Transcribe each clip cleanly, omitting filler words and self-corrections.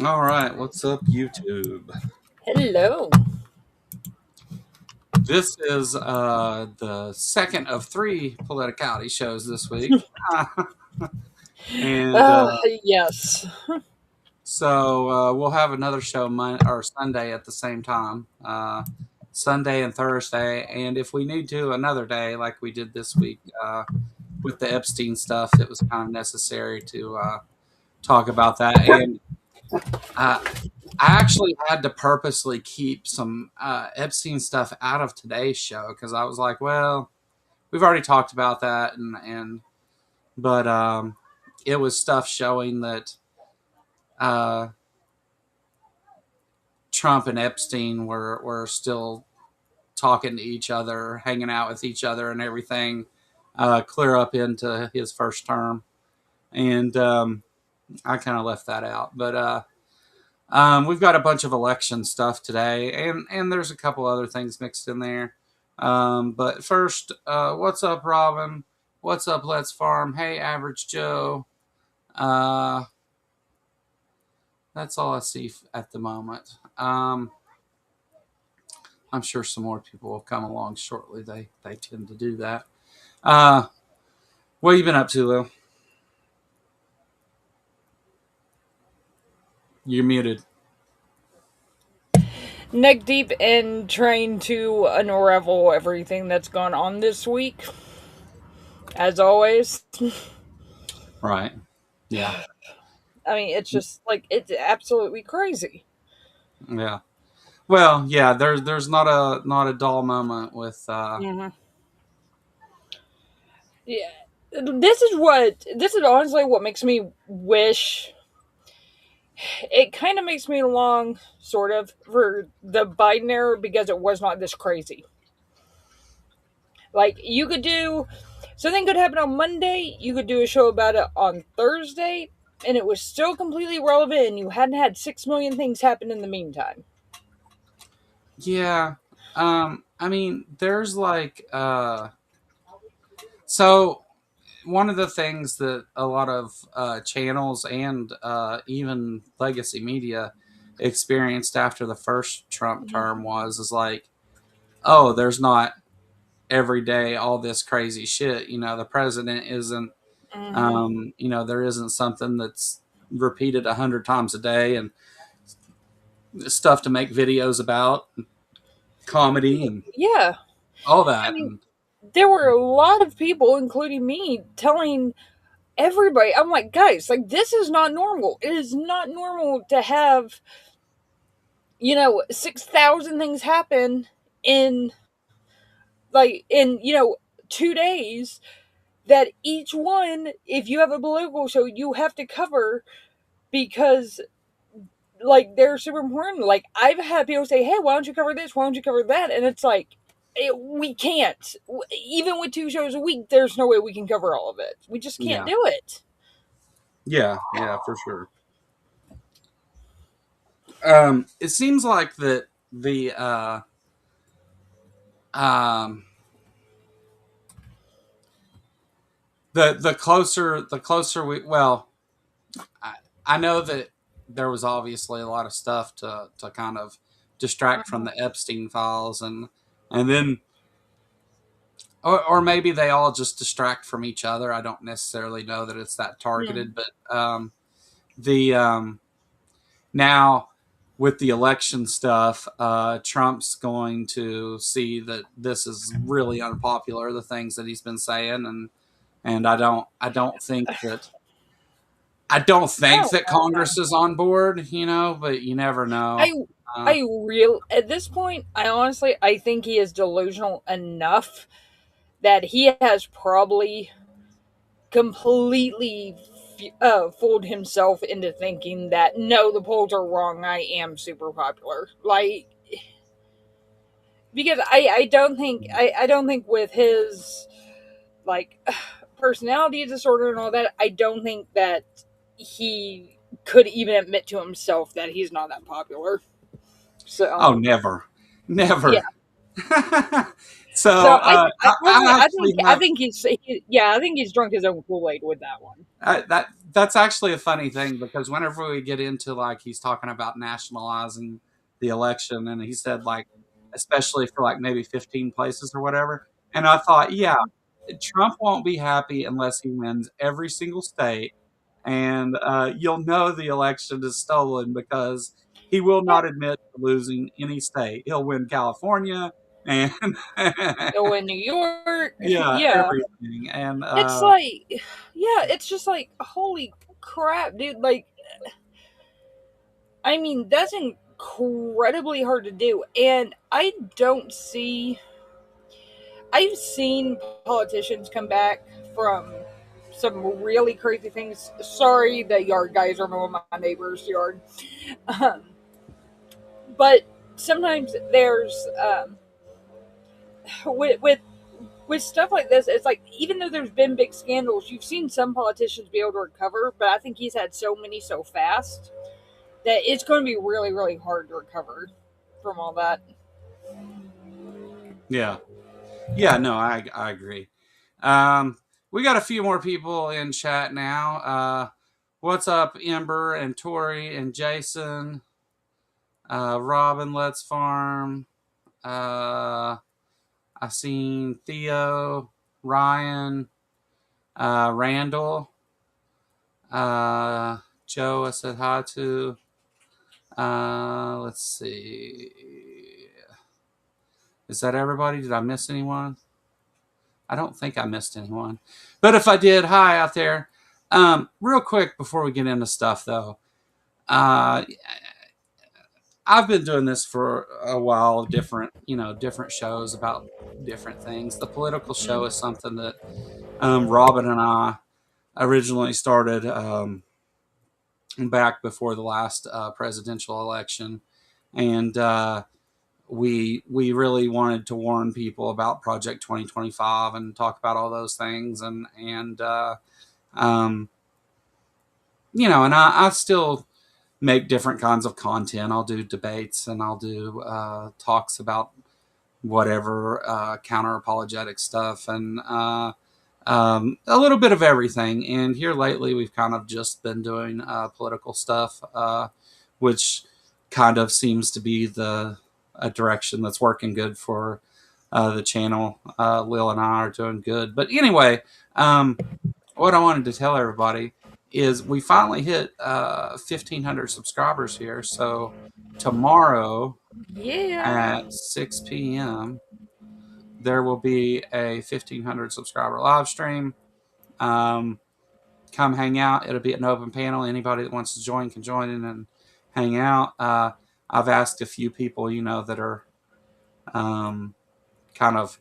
All right, what's up, YouTube? Hello. This is the second of three politicality shows this week, and Yes. we'll have another show or Sunday at the same time, Sunday and Thursday, and if we need to, another day like we did this week with the Epstein stuff. It was kind of necessary to talk about that, and uh, I actually had to purposely keep some Epstein stuff out of today's show because I was like, well, we've already talked about that, but it was stuff showing that uh, Trump and Epstein were still talking to each other, hanging out with each other, and everything, clear up into his first term, and I kind of left that out, but. We've got a bunch of election stuff today, and there's a couple other things mixed in there. But first, what's up, Robin? What's up, Let's Farm? Hey, Average Joe. Uh, that's all I see at the moment. I'm sure some more people will come along shortly. They tend to do that. Uh, what have you been up to, Lil? You're muted. Neck deep in trying to unravel everything that's gone on this week. As always. Right. Yeah. I mean, it's just like, it's absolutely crazy. Yeah. Well, yeah. There's not a dull moment with. Mm-hmm. Yeah. This is honestly what makes me wish. It kind of makes me long, sort of, for the Biden era because it was not this crazy. Like, you could do something could happen on Monday, you could do a show about it on Thursday, and it was still completely relevant, and you hadn't had 6 million things happen in the meantime. Yeah. I mean, there's like so one of the things that a lot of channels and even legacy media experienced after the first Trump term is like, oh, there's not every day all this crazy shit. The president isn't, Mm-hmm. there isn't something that's repeated 100 times a day and stuff to make videos about, comedy and Yeah. all I that. mean, And there were a lot of people, including me, telling everybody, I'm like, guys, like, this is not normal. It is not normal to have, 6,000 things happen in, in, 2 days that each one, if you have a political show, you have to cover because, like, they're super important. Like, I've had people say, hey, why don't you cover this? Why don't you cover that? And it's like, we can't. Even with 2 shows a week, there's no way we can cover all of it. We just can't yeah, do it. yeah, for sure. It seems like that the um, the closer we I, I know that there was obviously a lot of stuff to kind of distract from the Epstein files, and then or maybe they all just distract from each other. I don't necessarily know that it's that Mm-hmm. targeted, but the now with the election stuff, Trump's going to see that this is really unpopular, the things that he's been saying, and I don't I think don't that know. Congress is on board, but you never know. I Uh, I real at this point, I think he is delusional enough that he has probably completely fooled himself into thinking that no, the polls are wrong. I am super popular. Like, because I don't think with his, like, personality disorder and all that, I don't think that he could even admit to himself that he's not that popular. So oh, never, yeah, never. So So I actually I have think yeah, I think he's drunk his own Kool Aid with that one. that's actually a funny thing because whenever we get into like he's talking about nationalizing the election and he said like especially for like maybe 15 places or whatever, and I thought yeah, Trump won't be happy unless he wins every single state, and you'll know the election is stolen because he will Yeah, not admit to losing any state. He'll win California and oh, in New York, yeah, yeah, everything. And it's like, yeah, it's just like holy crap, dude. Like, I mean, that's incredibly hard to do, and I don't see. I've seen politicians come back from some really crazy things. Sorry, the yard guys are mowing my neighbor's yard. Um, but sometimes there's with, with stuff like this, it's like even though there's been big scandals, you've seen some politicians be able to recover, but I think he's had so many so fast that it's going to be really, really hard to recover from all that. yeah, yeah, no, I agree. Um, we got a few more people in chat now. What's up, Ember and Tori and Jason? Robin, Let's Farm. Uh, I've seen Theo, Ryan, Randall, uh, Joe. I said hi to. Let's see. Is that everybody? Did I miss anyone? I don't think I missed anyone. But if I did, hi out there. Real quick before we get into stuff, though, uh, I've been doing this for a while, different shows about different things. The political show is something that Robin and I originally started back before the last presidential election, and we really wanted to warn people about Project 2025 and talk about all those things, and um, and I still make different kinds of content. I'll do debates and I'll do talks about whatever counter apologetic stuff and a little bit of everything. And here lately, we've kind of just been doing political stuff, which kind of seems to be the a direction that's working good for the channel. Lil and I are doing good. But anyway, what I wanted to tell everybody is we finally hit 1,500 subscribers here. So tomorrow Yeah. at 6 p.m., there will be a 1,500 subscriber live stream. Um, Come hang out. It'll be an open panel. Anybody that wants to join can join in and hang out. I've asked a few people, that are um, kind of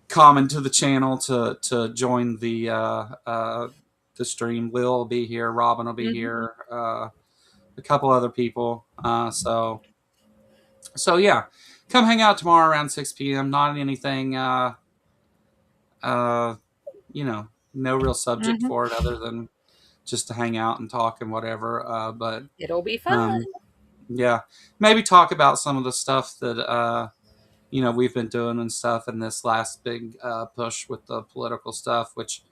common to the channel to join the stream. Lil will be here. Robin will be Hmm. here. A couple other people. So yeah, come hang out tomorrow around 6 p.m. Not anything. Uh, no real subject Hmm. for it other than just to hang out and talk and whatever. But It'll be fun. um, yeah, maybe talk about some of the stuff that we've been doing and stuff in this last big push with the political stuff, which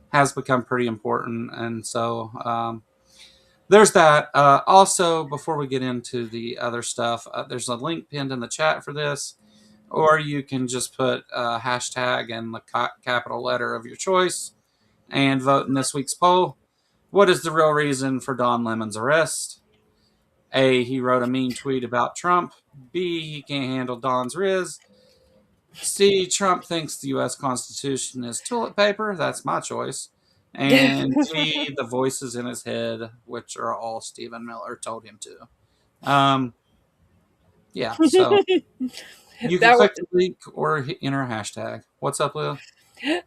has become pretty important. And so there's that. Also, before we get into the other stuff, there's a link pinned in the chat for this, or you can just put hashtag and the capital letter of your choice and vote in this week's poll. What is the real reason for Don Lemon's arrest? A, he wrote a mean tweet about Trump. B, he can't handle Don's riz. C, Trump thinks the U.S. Constitution is toilet paper. That's my choice. And D, the voices in his head, which are all Stephen Miller told him to. Yeah, so you can That click the link or enter a hashtag. What's up, Lil?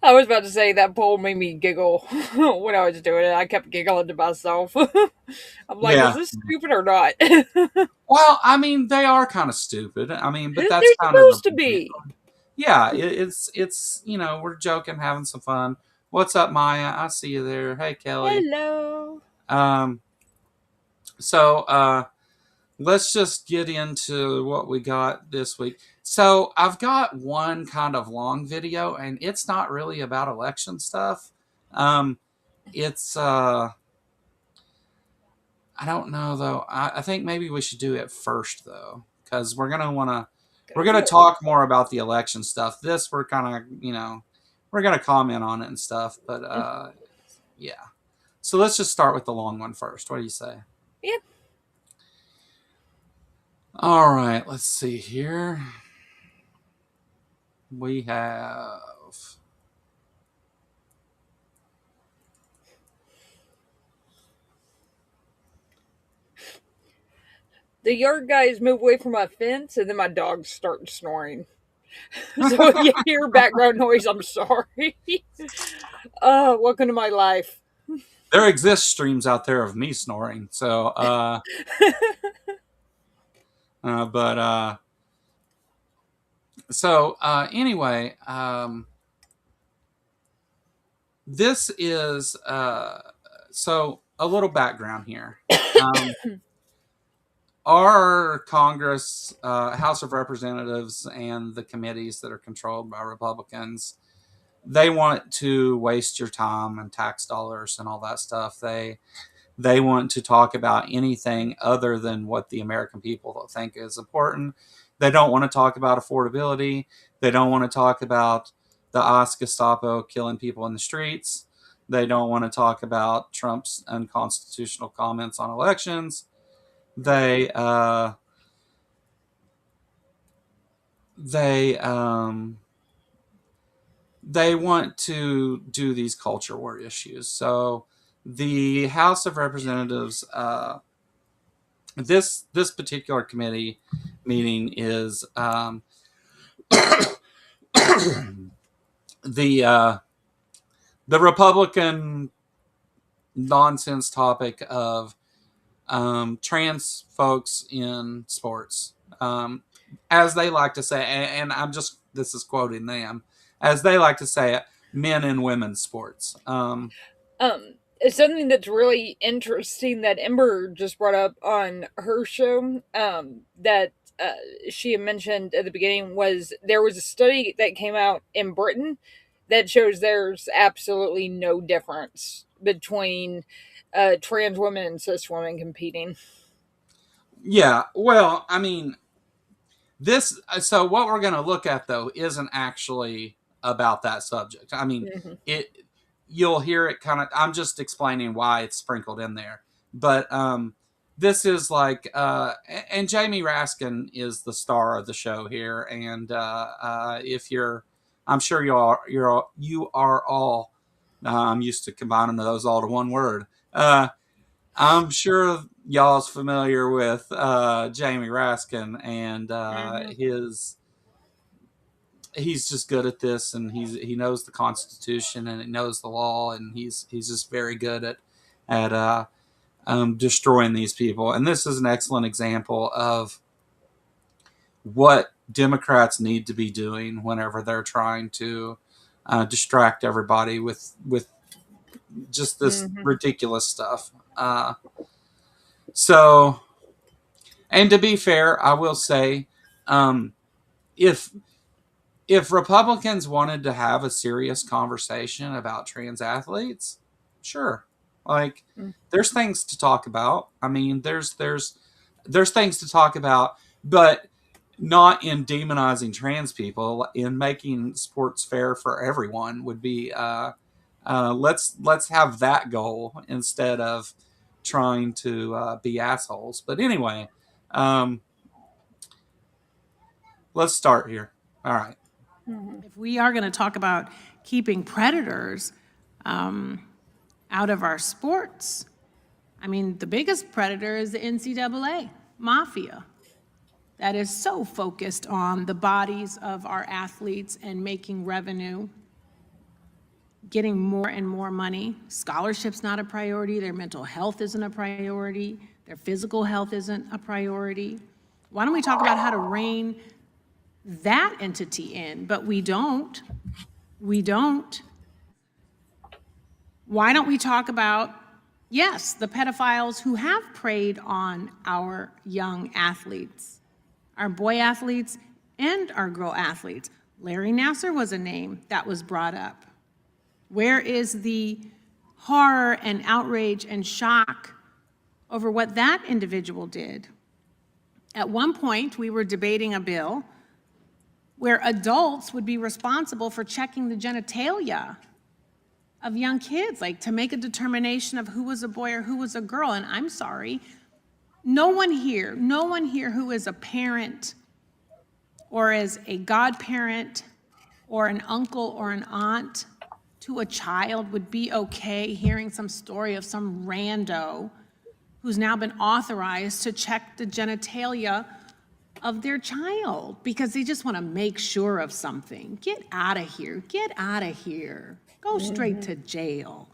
I was about to say that poll made me giggle when I was doing it. I kept giggling to myself. I'm like, is Yeah. this stupid or not? Well, I mean, they are kind of stupid. I mean, but They're that's kind of the supposed to point. be. Yeah, it's we're joking, having some fun. What's up, Maya? I see you there. Hey, Kelly. Hello. Um, so let's just get into what we got this week. So I've got one kind of long video, and it's not really about election stuff. Um, it's I don't know though. I think maybe we should do it first though, because we're Go gonna for it. talk more about the election stuff. This we're kind of we're gonna comment on it and stuff, but yeah. So let's just start with the long one first. What do you say? Yeah. All right, let's see here. We have The yard guys move away from my fence, and then my dogs start snoring. So if you hear background noise, I'm sorry. Welcome to my life. there exist streams out there of me snoring. So but anyway, this is so a little background here. Um, our Congress, House of Representatives, and the committees that are controlled by Republicans, they want to waste your time and tax dollars and all that stuff. They want to talk about anything other than what the American people think is important. They don't want to talk about affordability. They don't want to talk about the ICE Gestapo killing people in the streets. They don't want to talk about Trump's unconstitutional comments on elections. They they um, they want to do these culture war issues. So the House of Representatives, this particular committee meeting is the the Republican nonsense topic of trans folks in sports, as they like to say, and I'm just this is quoting them as they like to say it, men and women's sports. It's something that's really interesting that Ember just brought up on her show. That she had mentioned at the beginning was there was a study that came out in Britain that shows there's absolutely no difference between trans women and cis women competing. Yeah, well, I mean, this so what we're going to look at though isn't actually about that subject. I mean, Mm-hmm. it you'll hear it kind of I'm just explaining why it's sprinkled in there. But this is like and Jamie Raskin is the star of the show here, and if you're I'm sure you are all I'm used to combining those all to one word. I'm sure y'all's familiar with Jamie Raskin, and Mm-hmm. he's just good at this, and he knows the Constitution and he knows the law, and he's just very good at destroying these people. And this is an excellent example of what Democrats need to be doing whenever they're trying to distract everybody with just this Mm-hmm. ridiculous stuff. So And to be fair, I will say, um, if if Republicans wanted to have a serious conversation about trans athletes, sure, like there's things to talk about. I mean, there's things to talk about, but not in demonizing trans people. In making sports fair for everyone would be let's have that goal instead of trying to be assholes. But anyway, um, let's start here. All right. Mm-hmm. If we are going to talk about keeping predators out of our sports, I mean, the biggest predator is the NCAA mafia that is so focused on the bodies of our athletes and making revenue, getting more and more money. Scholarship's not a priority. Their mental health isn't a priority. Their physical health isn't a priority. Why don't we talk about how to rein that entity in? But we don't. We don't. Why don't we talk about Yes, the pedophiles who have preyed on our young athletes, our boy athletes and our girl athletes. Larry Nassar was a name that was brought up. Where is the horror and outrage and shock over what that individual did? At one point, we were debating a bill where adults would be responsible for checking the genitalia of young kids, like to make a determination of who was a boy or who was a girl. And I'm sorry, no one here who is a parent or is a godparent or an uncle or an aunt to a child would be okay hearing some story of some rando who's now been authorized to check the genitalia of their child because they just want to make sure of something. Get out of here. Get out of here. Go straight to jail.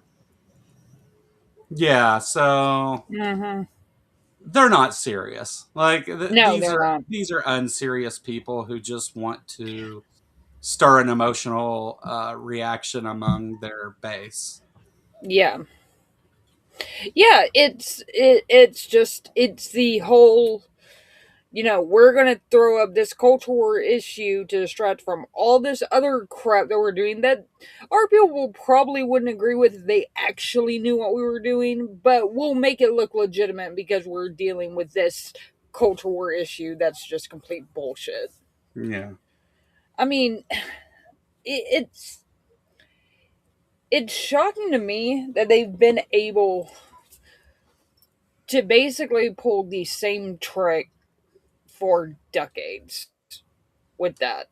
Yeah, so they're not serious. Like No, they're not. these are unserious people who just want to stir an emotional reaction among their base. Yeah. Yeah, it's the whole, we're going to throw up this culture war issue to distract from all this other crap that we're doing that our people probably wouldn't agree with if they actually knew what we were doing, but we'll make it look legitimate because we're dealing with this culture war issue that's just complete bullshit. Yeah. I mean, it's shocking to me that they've been able to basically pull the same trick for decades with that.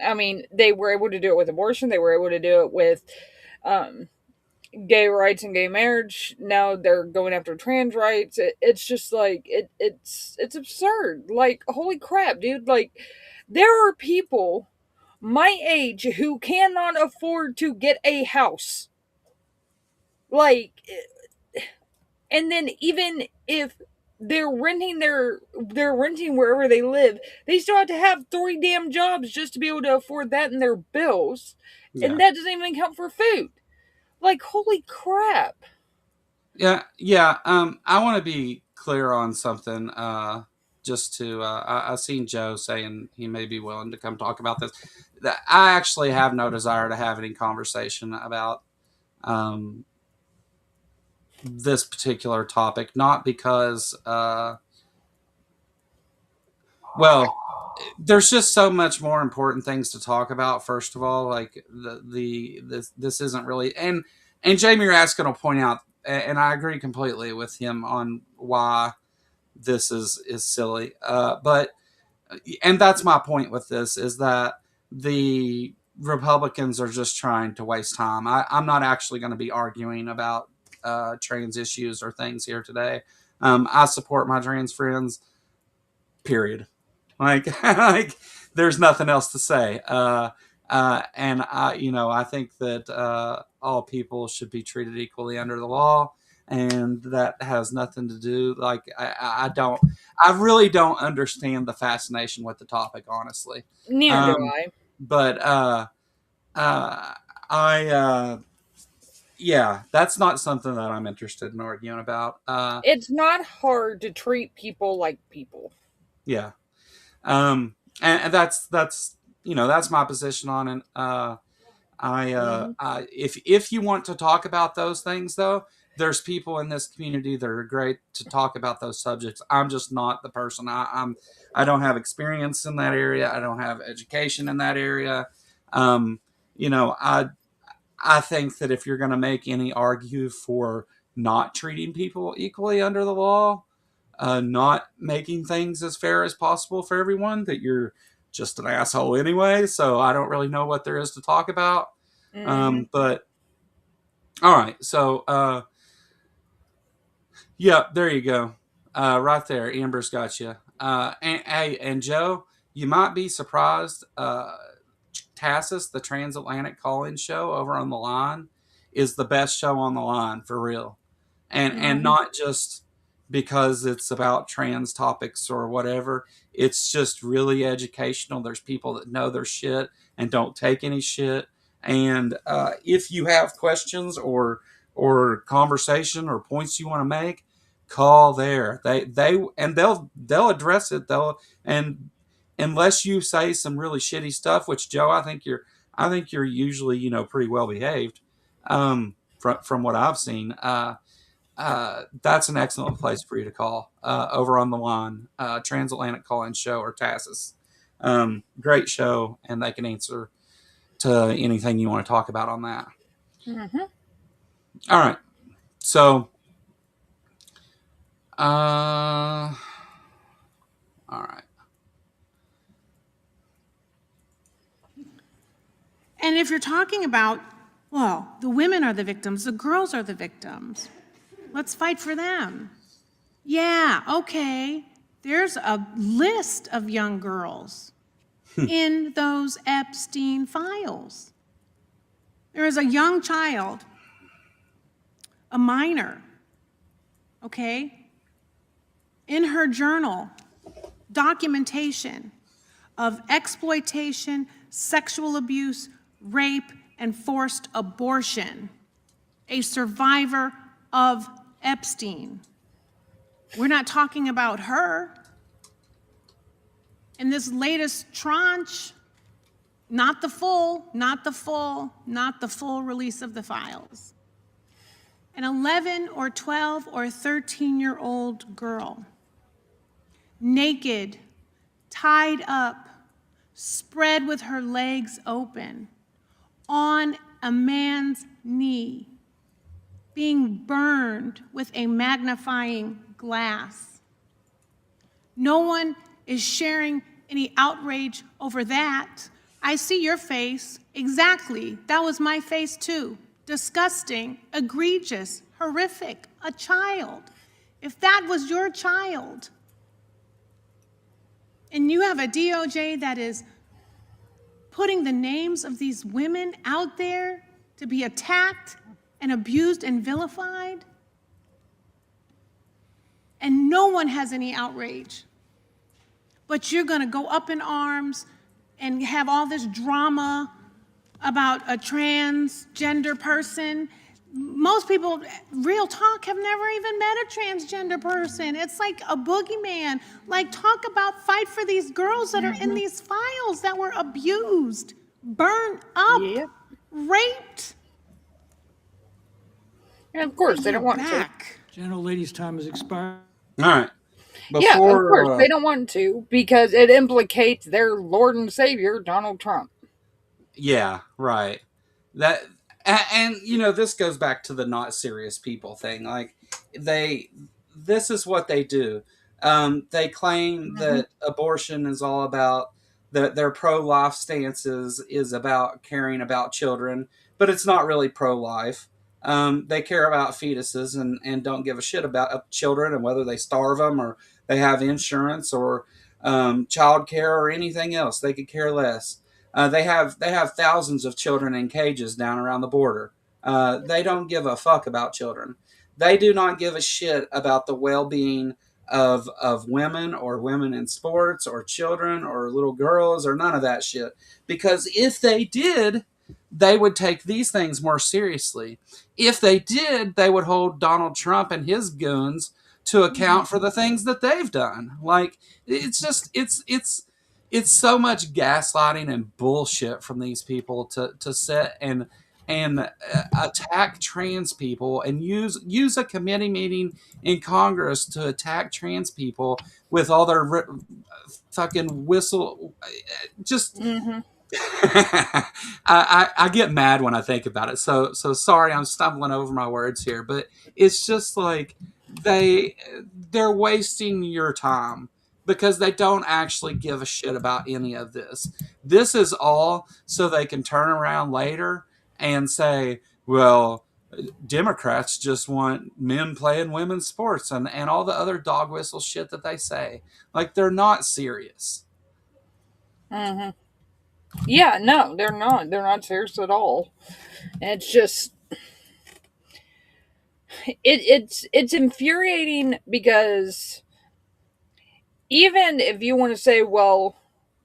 I mean, they were able to do it with abortion. They were able to do it with um, gay rights and gay marriage. Now they're going after trans rights. It's just like it's absurd. Like, holy crap, dude! Like, there are people my age who cannot afford to get a house. Like, and then even if they're renting wherever they live, they still have to have 3 damn jobs just to be able to afford that and their bills. Yeah. And that doesn't even count for food. Like, holy crap. Yeah. I want to be clear on something. Just to, I seen Joe saying he may be willing to come talk about this. That I actually have no desire to have any conversation about this particular topic, not because, well, there's just so much more important things to talk about. First of all, like this isn't really, and Jamie Raskin will point out, and I agree completely with him on why this is silly. But and that's my point with this is that the Republicans are just trying to waste time. I'm not actually going to be arguing about trans issues or things here today. I support my trans friends. Period. Like there's nothing else to say. And I think that all people should be treated equally under the law, and that has nothing to do. Like I really don't understand the fascination with the topic, honestly. Neither do Um, I. but uh, I yeah, that's not something that I'm interested in arguing about. It's not hard to treat people like people. Yeah. And that's that's my position on it. If you want to talk about those things, though, there's people in this community that are great to talk about those subjects. I'm just not the person. I don't have experience in that area. I don't have education in that area. Um, you know, I think that if you're going to make any argue for not treating people equally under the law, not making things as fair as possible for everyone, that you're just an asshole anyway. So I don't really know what there is to talk about. But all right. So, yeah, there you go. Right there. Amber's got you. And Joe, you might be surprised. Tassus, the transatlantic call-in show over on the line, is the best show on the line for real. And not just because it's about trans topics or whatever. It's just really educational. There's people that know their shit and don't take any shit. And if you have questions or or conversation or points you want to make, call there. They'll address it. They'll and unless you say some really shitty stuff, which Joe, I think you're usually pretty well behaved, from what I've seen. That's an excellent place for you to call, over on the line, Transatlantic Call-In Show or TASIS. Great show, and they can answer to anything you want to talk about on that. Mm-hmm. All right. So, all right. And if you're talking about, well, the women are the victims, the girls are the victims, let's fight for them. Yeah, okay. There's a list of young girls in those Epstein files. There is a young child, a minor, okay, in her journal, documentation of exploitation, sexual abuse, rape, and forced abortion, a survivor of Epstein. We're not talking about her. In this latest tranche, not the full release of the files. An 11 or 12 or 13-year-old girl, naked, tied up, spread with her legs open, on a man's knee, being burned with a magnifying glass. No one is sharing any outrage over that. I see your face. Exactly. That was my face too. Disgusting, egregious, horrific. A child. If that was your child, and you have a DOJ that is putting the names of these women out there to be attacked and abused and vilified, and no one has any outrage, but you're going to go up in arms and have all this drama about a transgender person. Most people, real talk, have never even met a transgender person. It's like a boogeyman. Like, talk about fight for these girls that are in these files that were abused, burned up, raped. And of course, they don't want to. Gentlelady's time has expired. All right. Yeah, of course, they don't want to because it implicates their Lord and Savior, Donald Trump. Yeah, right. And this goes back to the not serious people thing. Like, this is what they do. They claim that abortion is all about their pro-life stances is about caring about children, but it's not really pro-life. They care about fetuses and don't give a shit about children and whether they starve them or they have insurance or child care or anything else. They could care less. They have thousands of children in cages down around the border. They don't give a fuck about children. They do not give a shit about the well-being of women or women in sports or children or little girls or none of that shit. Because if they did, they would take these things more seriously. If they did, they would hold Donald Trump and his goons to account for the things that they've done. Like, it's just, it's so much gaslighting and bullshit from these people to sit and attack trans people and use a committee meeting in Congress to attack trans people with all their fucking whistle. Just I get mad when I think about it. So sorry, I'm stumbling over my words here, but it's just like they're wasting your time because they don't actually give a shit about any of this. This is all so they can turn around later and say, well, Democrats just want men playing women's sports and all the other dog whistle shit that they say. Like, they're not serious. Yeah, no, they're not. They're not serious at all. And it's just it's infuriating because even if you want to say, well,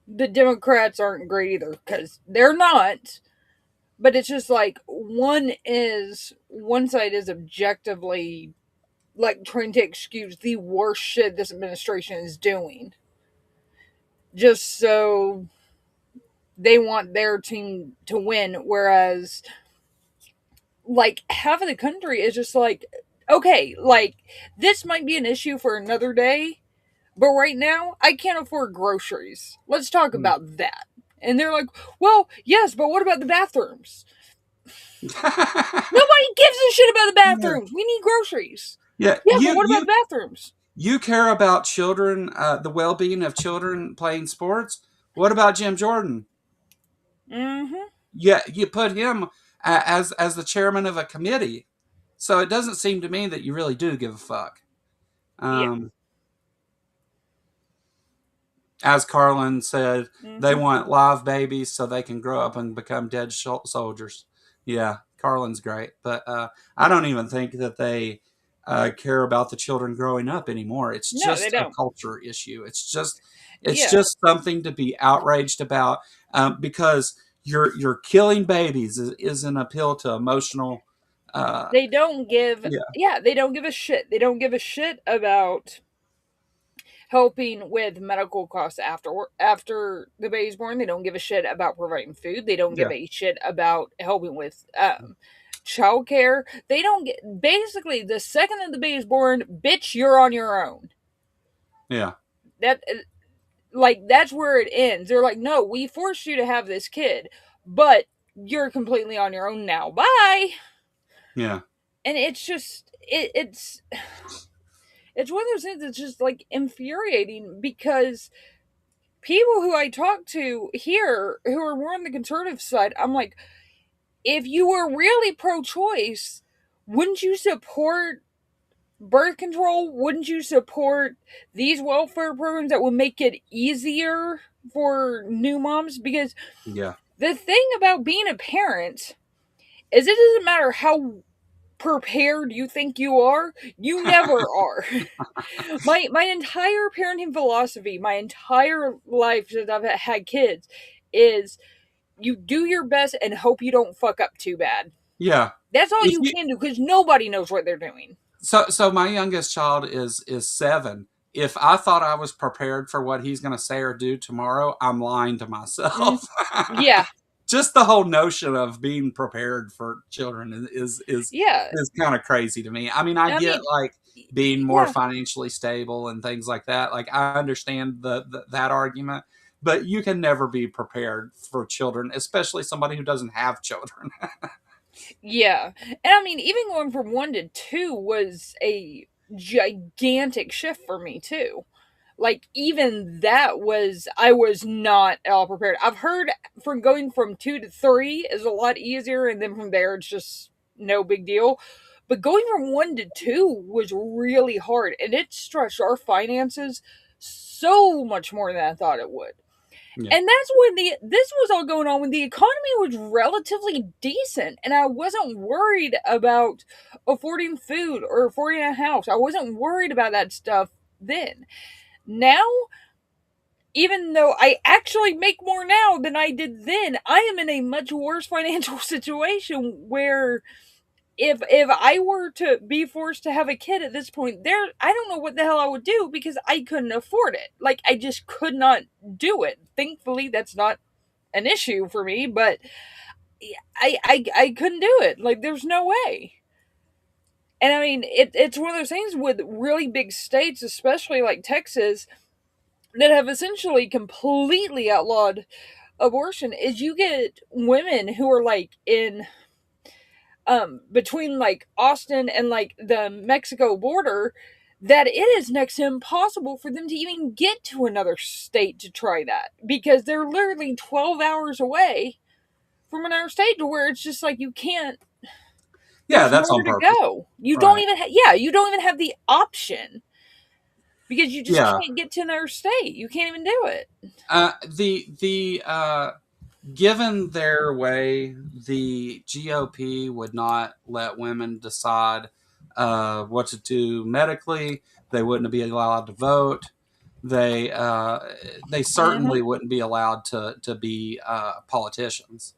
the Democrats aren't great either, because they're not. But it's just like one is one side is objectively like trying to excuse the worst shit this administration is doing just so they want their team to win, whereas like half of the country is just like, okay, like this might be an issue for another day, but right now I can't afford groceries. Let's talk about that. And they're like, well, yes, but what about the bathrooms? Nobody gives a shit about the bathrooms. We need groceries. Yeah, Yeah, but what about the bathrooms? you care about children, the well-being of children playing sports. What about Jim Jordan? Mm-hmm. Yeah, you put him as the chairman of a committee, so it doesn't seem to me that you really do give a fuck. Yeah. As Carlin said, they Mm-hmm. want live babies so they can grow up and become dead soldiers. Yeah, Carlin's great, but I don't even think that they care about the children growing up anymore. It's No, they just a don't. culture issue. It's Yeah. just something to be outraged about, because you're killing babies is an appeal to emotional. They don't give, Yeah, yeah, they don't give a shit. They don't give a shit about helping with medical costs after the baby's born. They don't give a shit about providing food. They don't give yeah, a shit about helping with childcare. They don't get, basically, the second that the baby's born, bitch, you're on your own. yeah, That like that's where it ends. They're like, no, we forced you to have this kid, but you're completely on your own now. Bye. yeah, And it's just it's one of those things that's just like infuriating because people who I talk to here who are more on the conservative side, I'm like, if you were really pro-choice, wouldn't you support birth control? Wouldn't you support these welfare programs that will make it easier for new moms? Because yeah, the thing about being a parent is it doesn't matter how prepared you think you are, you never are. My entire parenting philosophy, my entire life since I've had kids, is you do your best and hope you don't fuck up too bad. yeah. That's all If you you can do because nobody knows what they're doing. so my youngest child is 7. If I thought I was prepared for what he's going to say or do tomorrow, I'm lying to Mm, myself. yeah, Just the whole notion of being prepared for children yeah. is kind of crazy to me. I mean, I I get mean, like being more yeah, financially stable and things like that. Like I understand that argument, but you can never be prepared for children, especially somebody who doesn't have children. yeah. And I mean, even going from 1 to 2 was a gigantic shift for me too. Like even that was I was not at all prepared. I've heard from going from 2 to 3 is a lot easier, and then from there it's just no big deal. But going from 1 to 2 was really hard, and it stretched our finances so much more than I thought it would. Yeah, And that's when this was all going on when the economy was relatively decent, and I wasn't worried about affording food or affording a house. I wasn't worried about that stuff then. Now, even though I actually make more now than I did then, I am in a much worse financial situation where if I were to be forced to have a kid at this point, there I don't know what the hell I would do because I couldn't afford it. Like I just could not do it. Thankfully that's not an issue for me, but I couldn't do it. Like there's no way. And I mean it's one of those things with really big states, especially like Texas, that have essentially completely outlawed abortion is you get women who are like in between like Austin and like the Mexico border that it is next to impossible for them to even get to another state to try that because they're literally 12 hours away from another state to where it's just like you can't yeah, there's that's on nowhere to purpose, go. You don't right? even yeah, you don't even have the option because you just Yeah, can't get to another state. You can't even do it. the given their way, the GOP would not let women decide what to do medically. They wouldn't be allowed to vote. They uh, they Mhm. certainly wouldn't be allowed to be politicians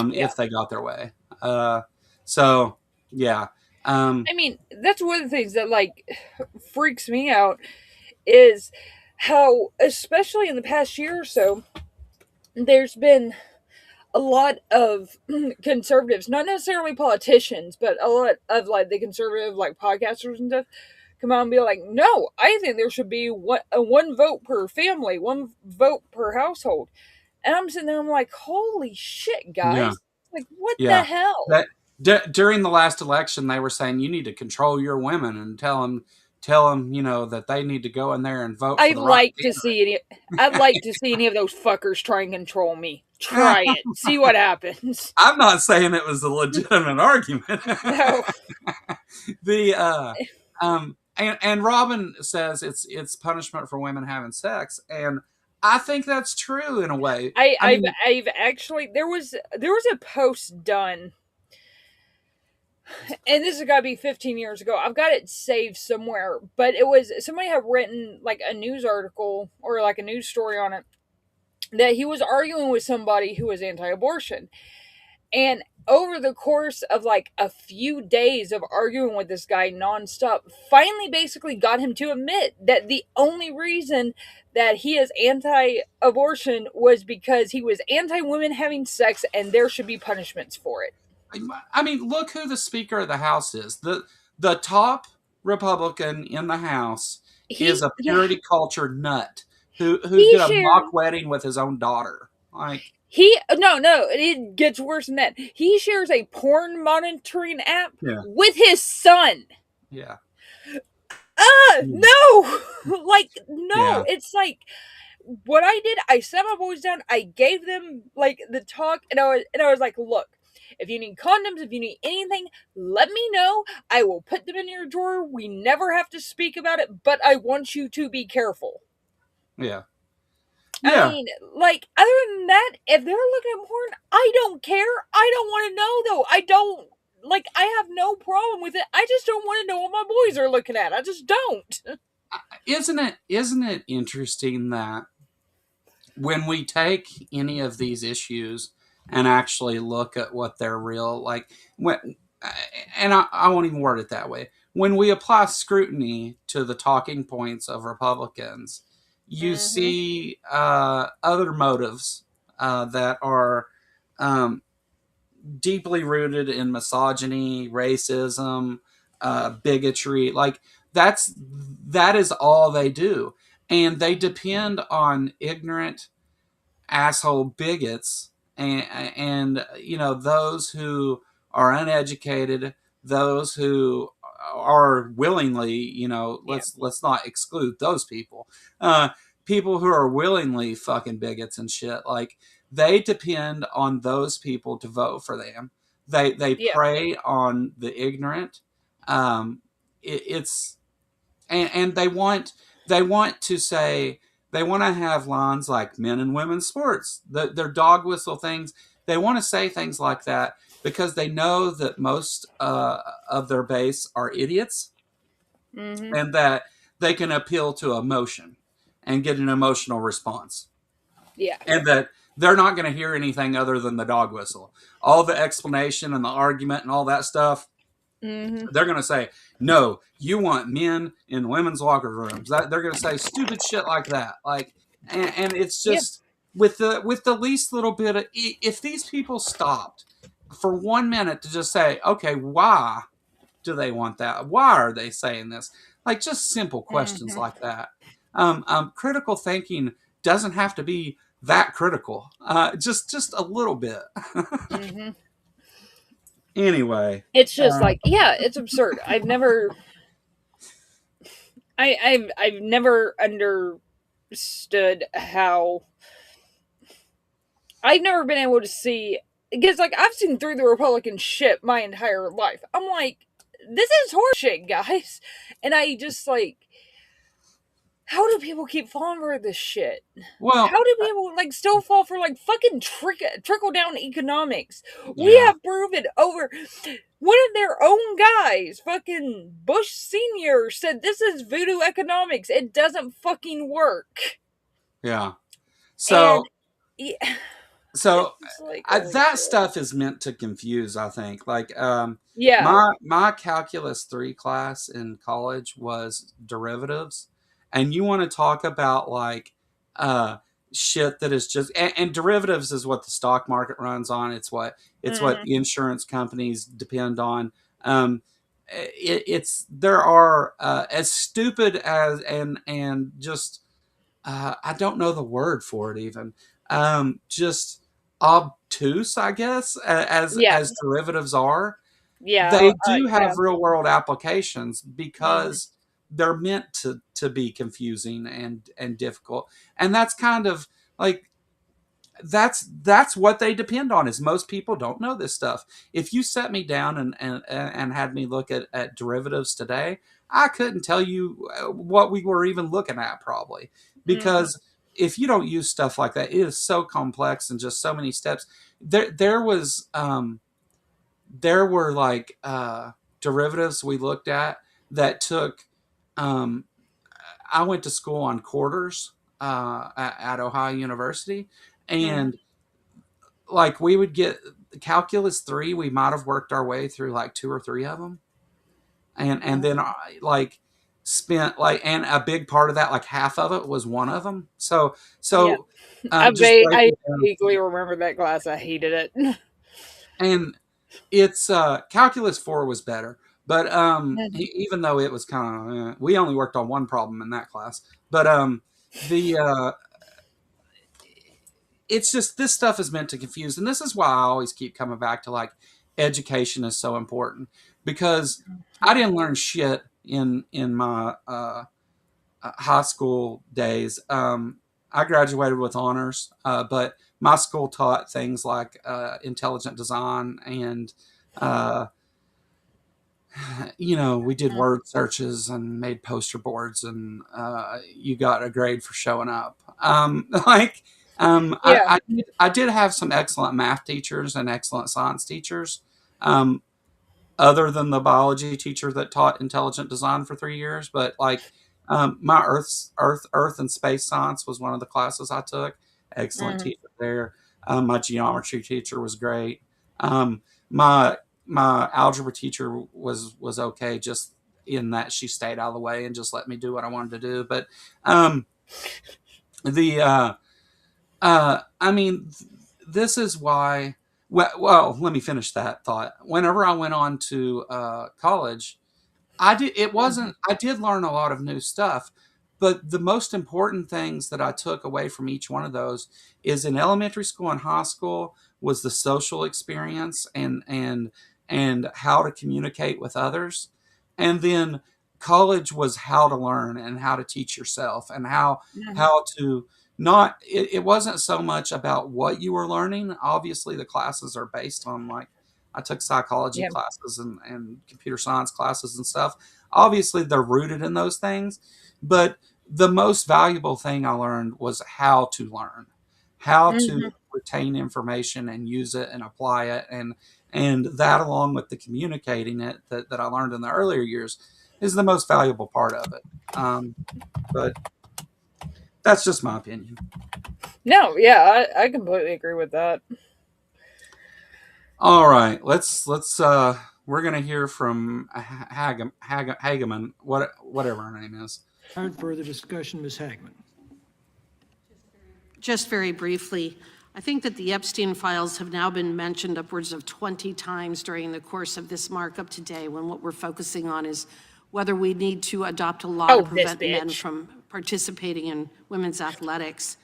Yeah. if they got their way. So Yeah. I mean, that's one of the things that like freaks me out is how, especially in the past year or so, there's been a lot of conservatives, not necessarily politicians, but a lot of like the conservative like podcasters and stuff come out and be like, no, I think there should be one vote per family, one vote per household. And I'm sitting there, I'm like, holy shit, yeah. guys. Like, what the Yeah. hell? That during the last election, they were saying you need to control your women and tell them, that they need to go in there and vote for I'd the right like to see any I'd like to see any of those fuckers try and control me. Try it. See what happens. I'm not saying it was a legitimate argument. No. The and Robin says it's punishment for women having sex, and I think that's true in a way. I mean, I've actually there was a post done, and this has got to be 15 years ago. I've got it saved somewhere, but it was somebody had written like a news article or like a news story on it that he was arguing with somebody who was anti-abortion. And over the course of like a few days of arguing with this guy nonstop, finally basically got him to admit that the only reason that he is anti abortion was because he was anti women having sex and there should be punishments for it. I mean, look who the Speaker of the House is. The top Republican in the House is a Yeah, purity culture nut who he did a shared. mock wedding with his own daughter. Like, No, it gets worse than that. He shares a porn monitoring app yeah, with his son. yeah, No! Like, no. yeah, It's like, what I did, I sat my boys down, I gave them like the talk, and I was like, look, if you need condoms, if you need anything, let me know. I will put them in your drawer. We never have to speak about it, but I want you to be careful. yeah, I yeah. mean, like, other than that, if they're looking at porn, I don't care. I don't want to know, though. I don't, like, I have no problem with it. I just don't want to know what my boys are looking at. I just don't. Isn't it interesting that when we take any of these issues and actually look at what they're real like when and I won't even word it that way, when we apply scrutiny to the talking points of Republicans, you Mm-hmm. see other motives that are um, deeply rooted in misogyny, racism, bigotry. Like that is all they do, and they depend on ignorant asshole bigots and those who are uneducated, those who are willingly, Yeah. let's not exclude those people, uh people who are willingly fucking bigots and shit. Like, they depend on those people to vote for them. They Yeah. prey on the ignorant. um it's and they want to say, they want to have lines like men and women's sports, their dog whistle things. They want to say things like that because they know that most of their base are idiots, Mm-hmm. and that they can appeal to emotion and get an emotional response, Yeah. and that they're not going to hear anything other than the dog whistle. All the explanation and the argument and all that stuff, Mm-hmm. they're going to say, no, you want men in women's locker rooms. They're going to say stupid shit like that. Like, and it's Yeah. just with the least little bit of, if these people stopped for 1 minute to just say, okay, why do they want that? Why are they saying this? Like, just simple questions Mm-hmm. like that. Critical thinking doesn't have to be that critical. Just a little bit. Mm-hmm. Anyway, It's just like, yeah, it's absurd. I've never understood how. I've never been able to see, because like I've seen through the Republican shit my entire life. I'm like, this is horseshit, guys, and I just like, how do people keep falling for this shit? well, How do people like still fall for like fucking trickle down economics? We yeah, have proven over. One of their own guys, fucking Bush Senior, said this is voodoo economics. It doesn't fucking work. yeah. And So yeah, So It's like, holy that shit. stuff is meant to confuse, I think. Like Yeah. my calculus 3 class in college was derivatives, and you want to talk about like uh shit that is just, and derivatives is what the stock market runs on. It's what Hmm. the insurance companies depend on. It's there are as stupid as and just I don't know the word for it even. Just obtuse, I guess, Yeah. as derivatives are. Yeah. They do Yeah. have real world applications Hmm. because they're meant to be confusing and difficult. And that's kind of like that's what they depend on. Is most people don't know this stuff. If you set me down and had me look at derivatives today, I couldn't tell you what we were even looking at, probably, Hmm. because if you don't use stuff like that, it is so complex and just so many steps. There were like derivatives we looked at that took um, I went to school on quarters at Ohio University, Hmm. and like we would get calculus 3, we might have worked our way through like 2 or 3 of them, and then I like spent like, and a big part of that, like half of it was one of them. So Yeah. just I breaking down, vaguely remember that class. I hated it. and it's calculus 4 was better, but even though it was kind of we only worked on one problem in that class, but the it's just, this stuff is meant to confuse, and this is why I always keep coming back to like education is so important, because I didn't learn shit in my high school days. I graduated with honors, but my school taught things like intelligent design and uh, we did word searches and made poster boards, and you got a grade for showing up. Like, Yeah. I did have some excellent math teachers and excellent science teachers, um, other than the biology teacher that taught intelligent design for 3 years. But like, my Earth and space science was one of the classes I took. Excellent Hmm. teacher there. My geometry teacher was great. Um, my my algebra teacher was okay, just in that she stayed out of the way and just let me do what I wanted to do. But um, the I mean, this is why. Well, let me finish that thought. Whenever I went on to college, I did. It wasn't. I did learn a lot of new stuff, but the most important things that I took away from each one of those is, in elementary school and high school, was the social experience and how to communicate with others, and then college was how to learn and how to teach yourself and Hmm. how to not. It wasn't so much about what you were learning. Obviously, the classes are based on like, I took psychology Yeah. classes and computer science classes and stuff. Obviously, they're rooted in those things, but the most valuable thing I learned was how to learn, how to Hmm. retain information and use it and apply it, and that, along with the communicating it that I learned in the earlier years, is the most valuable part of it. But that's just my opinion. No, yeah, I completely agree with that. All right, let's we're gonna hear from Hageman, whatever her name is. Further discussion, Ms. Hagman. Just very briefly, I think that the Epstein files have now been mentioned upwards of 20 times during the course of this markup today, when what we're focusing on is whether we need to adopt a law to Oh, this prevent men bitch. from participating in women's athletics.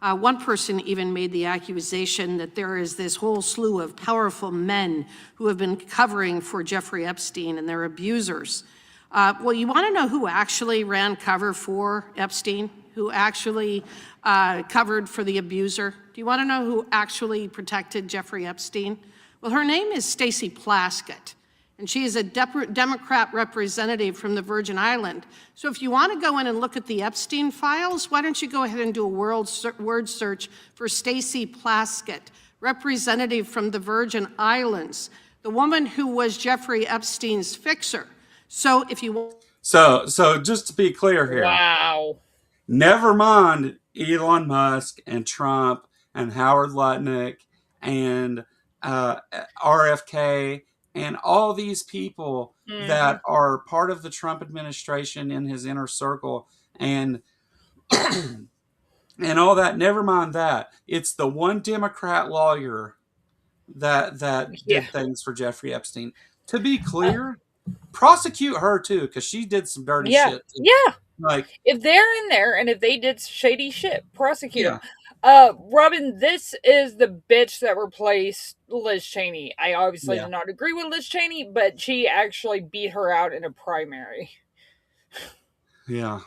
One person even made the accusation that there is this whole slew of powerful men who have been covering for Jeffrey Epstein and their abusers. Well, you want to know who actually ran cover for Epstein? Who actually covered for the abuser? Do you want to know who actually protected Jeffrey Epstein? Well, her name is Stacey Plaskett, and she is a Democrat representative from the Virgin Islands. So if you want to go in and look at the Epstein files, why don't you go ahead and do a word search for Stacey Plaskett, representative from the Virgin Islands, the woman who was Jeffrey Epstein's fixer. So if you So just to be clear here, Wow. never mind Elon Musk and Trump and Howard Lutnick and RFK and all these people that are part of the Trump administration in his inner circle, and and all that. Never mind that. It's the one Democrat lawyer that Yeah. did things for Jeffrey Epstein. To be clear, prosecute her too, because she did some dirty Yeah. shit too. Yeah. Like, If they're in there and if they did shady shit, prosecute yeah, them. Robin, this is the bitch that replaced Liz Cheney. I obviously yeah, do not agree with Liz Cheney, but she actually beat her out in a primary. yeah.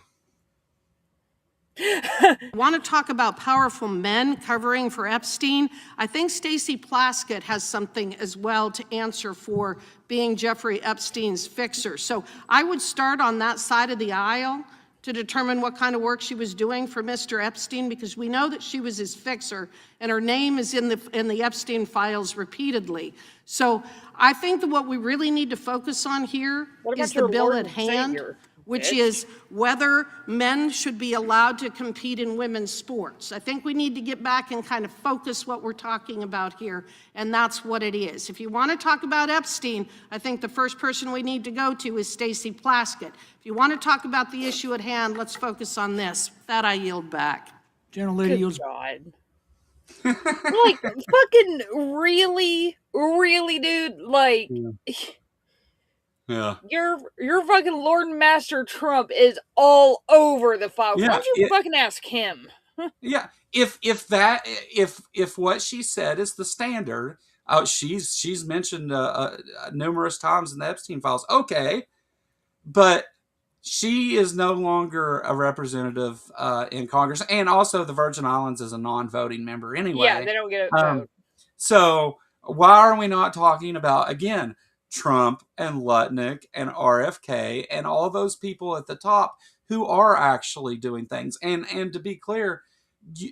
Want to talk about powerful men covering for Epstein? I think Stacey Plaskett has something as well to answer for being Jeffrey Epstein's fixer. So I would start on that side of the aisle to determine what kind of work she was doing for Mr. Epstein, because we know that she was his fixer, and her name is in the Epstein files repeatedly. So I think that what we really need to focus on here is the bill at hand, which is whether men should be allowed to compete in women's sports. I think we need to get back and kind of focus what we're talking about here, and that's what it is. If you want to talk about Epstein, I think the first person we need to go to is Stacey Plaskett. If you want to talk about the issue at hand, let's focus on this. With that, I yield back. Gentlelady yields. God. Like, fucking really, dude? Like, Yeah. your fucking Lord and Master Trump is all over the file. Yeah, Why don't you fucking ask him? Yeah. If what she said is the standard, she's mentioned numerous times in the Epstein files. Okay, but she is no longer a representative in Congress, and also the Virgin Islands is a non-voting member anyway. Yeah, they don't get a vote. So why are we not talking about, again, Trump and Lutnick and RFK and all those people at the top who are actually doing things? And to be clear,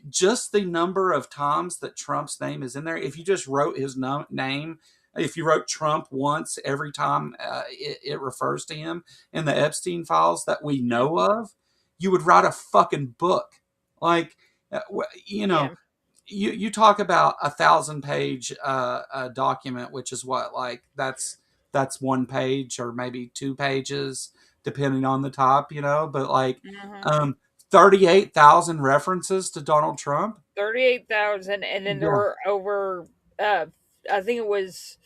just the number of times that Trump's name is in there, if you just wrote his name, if you wrote Trump once every time it refers to him in the Epstein files that we know of, you would write a fucking book. Like, you talk about 1,000-page document, which is what, like, that's 1 page or maybe 2 pages, depending on the top, but like 38,000 references to Donald Trump. 38,000, and then there were over, I think it was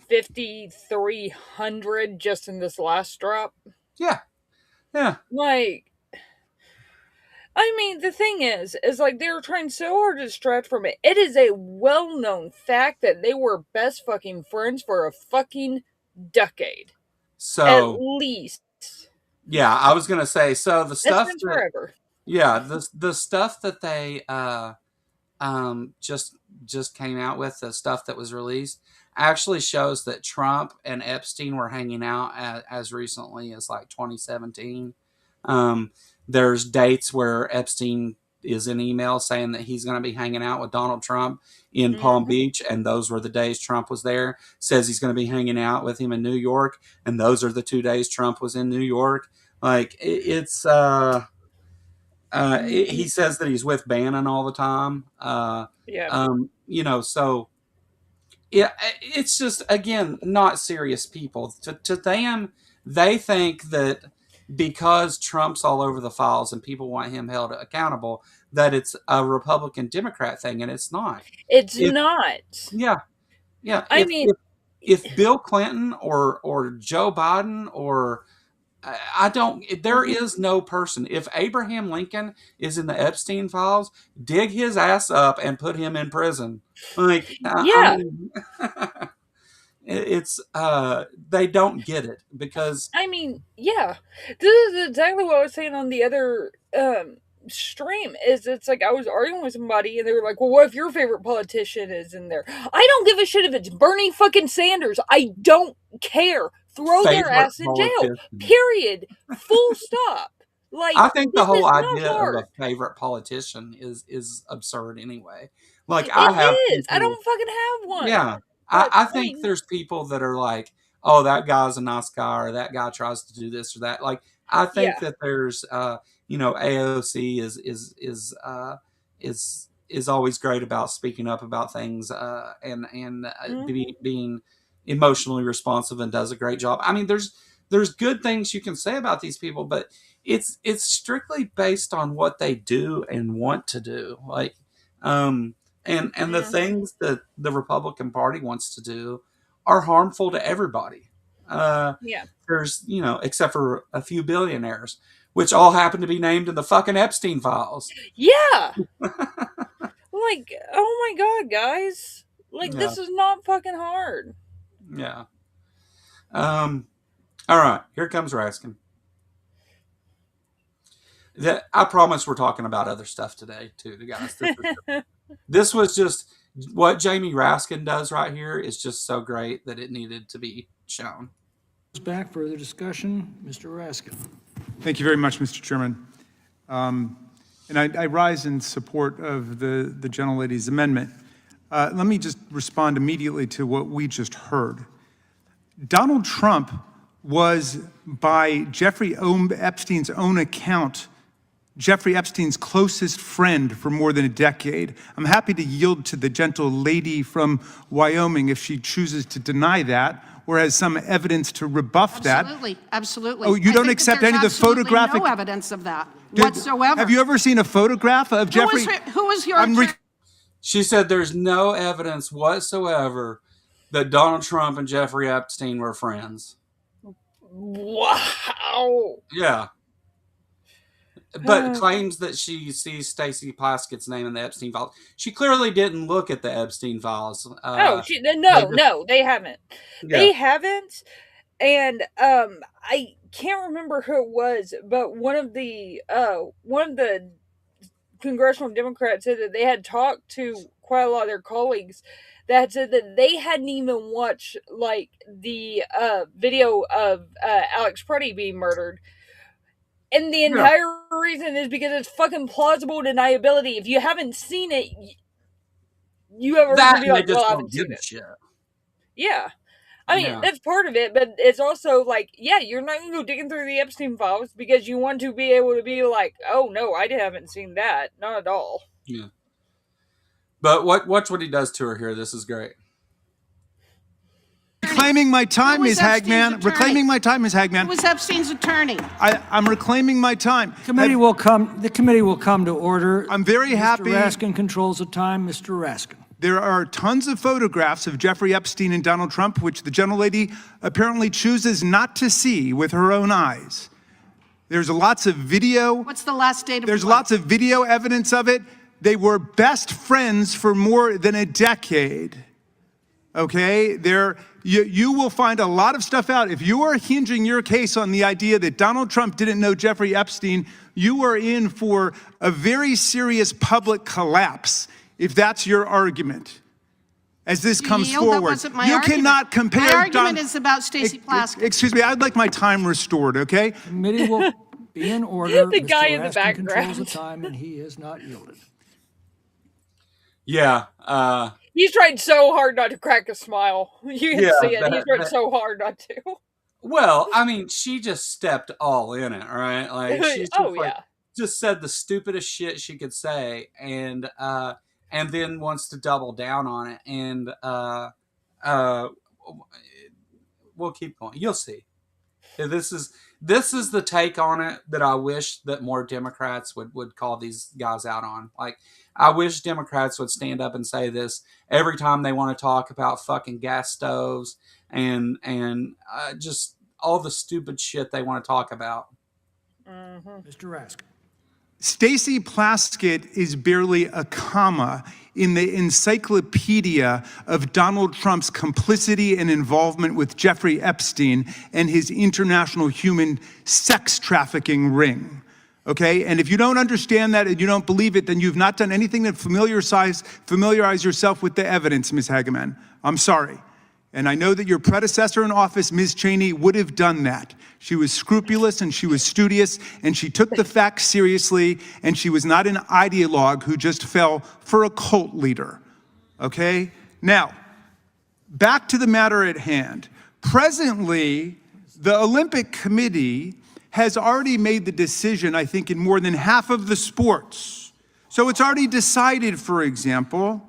5,300 just in this last drop. Yeah. Like, I mean, the thing is like they were trying so hard to distract from it. It is a well-known fact that they were best fucking friends for a fucking decade. So at least. Yeah, I was gonna say, so the stuff that, forever. Yeah, the stuff that they just came out with, the stuff that was released, actually shows that Trump and Epstein were hanging out as recently as like 2017. There's dates where Epstein is in email saying that he's going to be hanging out with Donald Trump in Palm Beach, and those were the days Trump was there. Says he's going to be hanging out with him in New York, and those are the 2 days Trump was in New York. Like, he says that he's with Bannon all the time. So yeah, it's just, again, not serious people. To them, they think that because Trump's all over the files and people want him held accountable, that it's a Republican Democrat thing, and it's not. It's not. Yeah. I mean, if Bill Clinton or Joe Biden or there is no person. If Abraham Lincoln is in the Epstein files, dig his ass up and put him in prison. Like, yeah. It's they don't get it, because I mean, yeah, this is exactly what I was saying on the other stream. Is it's like I was arguing with somebody and they were like, well, what if your favorite politician is in there? I don't give a shit if it's Bernie fucking Sanders. I don't care. Throw their ass in jail. Period. Full stop. Like, I think the whole idea of a favorite politician is absurd anyway. Like, I don't fucking have one. Yeah. I think there's people that are like, oh, that guy's a nice guy, or that guy tries to do this or that. Like, I think that there's, AOC is is always great about speaking up about things and being emotionally responsive and does a great job. I mean, there's good things you can say about these people, but it's strictly based on what they do and want to do. Like, and the things that the Republican Party wants to do are harmful to everybody. Yeah. There's, except for a few billionaires, which all happen to be named in the fucking Epstein files. Yeah. Like, oh my God, guys. Like, Yeah. this is not fucking hard. Yeah. All right. Here comes Raskin. I promise we're talking about other stuff today, too, guys. This was just what Jamie Raskin does right here is just so great that it needed to be shown. Back, further discussion, Mr. Raskin. Thank you very much, Mr. Chairman. And I rise in support of the gentlelady's amendment. Let me just respond immediately to what we just heard. Donald Trump was, by Jeffrey Epstein's own account, Jeffrey Epstein's closest friend for more than a decade. I'm happy to yield to the gentle lady from Wyoming if she chooses to deny that or has some evidence to rebuff that. Absolutely. Oh, you don't accept any of the photographic? No evidence of that whatsoever. Have you ever seen a photograph of Jeffrey? Who was your? She said there's no evidence whatsoever that Donald Trump and Jeffrey Epstein were friends. Wow. Yeah. But claims that she sees Stacey Plaskett's name in the Epstein files. She clearly didn't look at the Epstein files. No, they haven't. Yeah. They haven't. And I can't remember who it was, but one of the congressional Democrats said that they had talked to quite a lot of their colleagues that said that they hadn't even watched like the video of Alex Preddy being murdered. And the entire reason is because it's fucking plausible deniability. If you haven't seen it, you have a reason to be like, well, I haven't seen it. Shit. Yeah. I mean, that's part of it, but it's also like, yeah, you're not going to go digging through the Epstein files because you want to be able to be like, oh, no, I haven't seen that. Not at all. Yeah. But watch what he does to her here. This is great. Reclaiming my time, Ms. Hagman. Reclaiming my time, Ms. Hagman. Who was Epstein's attorney? I'm reclaiming my time. The committee will come to order. I'm very happy. Mr. Raskin controls the time. Mr. Raskin. There are tons of photographs of Jeffrey Epstein and Donald Trump, which the gentlelady apparently chooses not to see with her own eyes. There's lots of video. What's the last date of There's lots of video evidence of it. They were best friends for more than a decade. Okay? You will find a lot of stuff out. If you are hinging your case on the idea that Donald Trump didn't know Jeffrey Epstein, you are in for a very serious public collapse if that's your argument. As this comes forward, that wasn't my you argument. cannot compare. My argument is about Stacey Plaskett. Excuse me, I'd like my time restored, okay? The committee will be in order. The guy in the Raskin background controls the time, and he has not yielded. Yeah. He's tried so hard not to crack a smile. You can see it. He's tried so hard not to. Well, I mean, she just stepped all in it, right? Like, she's just, just said the stupidest shit she could say, and then wants to double down on it. And we'll keep going. You'll see. This is the take on it that I wish that more Democrats would call these guys out on. Like, I wish Democrats would stand up and say this every time they want to talk about fucking gas stoves and just all the stupid shit they want to talk about. Mr. Raskin. Stacey Plaskett is barely a comma in the encyclopedia of Donald Trump's complicity and involvement with Jeffrey Epstein and his international human sex trafficking ring. Okay, and if you don't understand that and you don't believe it, then you've not done anything to familiarize yourself with the evidence, Ms. Hageman. I'm sorry. And I know that your predecessor in office, Ms. Cheney, would have done that. She was scrupulous and she was studious and she took the facts seriously and she was not an ideologue who just fell for a cult leader. Okay? Now, back to the matter at hand. Presently, the Olympic Committee has already made the decision, I think, in more than half of the sports. So it's already decided, for example,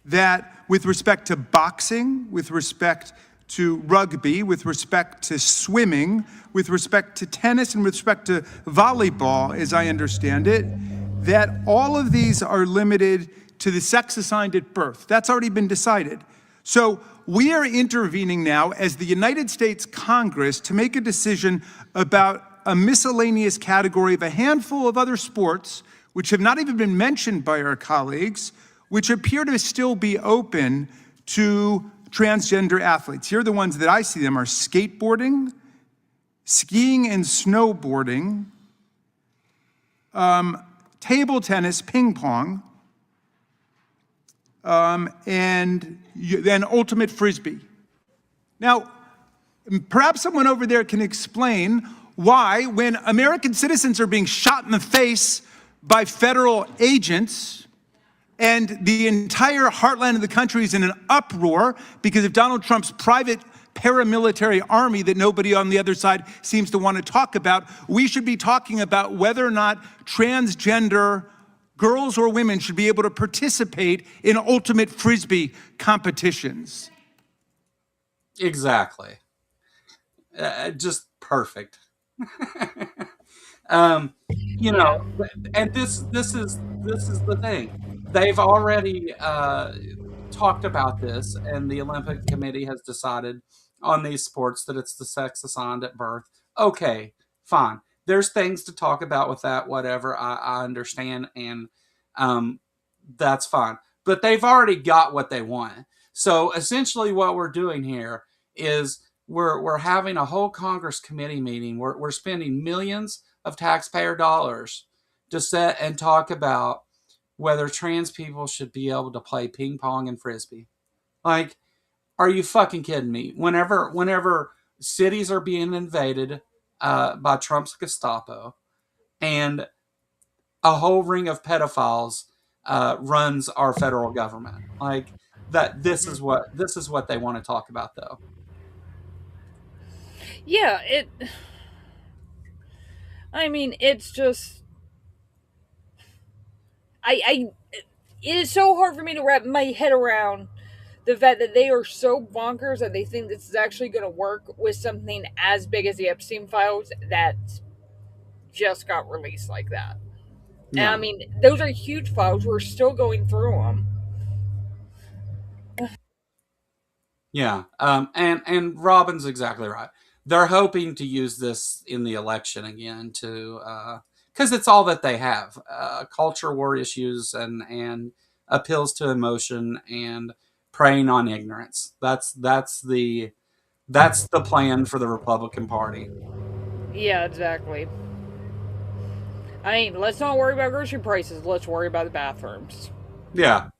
that with respect to boxing, with respect to rugby, with respect to swimming, with respect to tennis, and with respect to volleyball, as I understand it, that all of these are limited to the sex assigned at birth. That's already been decided. So we are intervening now as the United States Congress to make a decision about a miscellaneous category of a handful of other sports, which have not even been mentioned by our colleagues, which appear to still be open to transgender athletes. Here are the ones that I see them are skateboarding, skiing and snowboarding, table tennis, ping pong, and then ultimate frisbee. Now, perhaps someone over there can explain why, when American citizens are being shot in the face by federal agents and the entire heartland of the country is in an uproar because of Donald Trump's private paramilitary army that nobody on the other side seems to want to talk about, we should be talking about whether or not transgender girls or women should be able to participate in ultimate frisbee competitions. Exactly. Just perfect. You know, and this is the thing. They've already talked about this, and the Olympic Committee has decided on these sports that it's the sex assigned at birth. Okay, fine. There's things to talk about with that, whatever. I understand, and that's fine. But they've already got what they want. So essentially, what we're doing here is we're having a whole Congress committee meeting. We're spending millions of taxpayer dollars to sit and talk about whether trans people should be able to play ping pong and frisbee. Like, are you fucking kidding me? Whenever cities are being invaded by Trump's Gestapo, and a whole ring of pedophiles runs our federal government, like that. This is what they want to talk about, though. Yeah, I mean, it's just. It is so hard for me to wrap my head around the fact that they are so bonkers that they think this is actually going to work with something as big as the Epstein files that just got released like that. Yeah. And I mean, those are huge files. We're still going through them. Yeah, and Robin's exactly right. They're hoping to use this in the election again to because it's all that they have: culture war issues and appeals to emotion and preying on ignorance. That's the plan for the Republican Party. Yeah, exactly. I mean, let's not worry about grocery prices. Let's worry about the bathrooms. Yeah.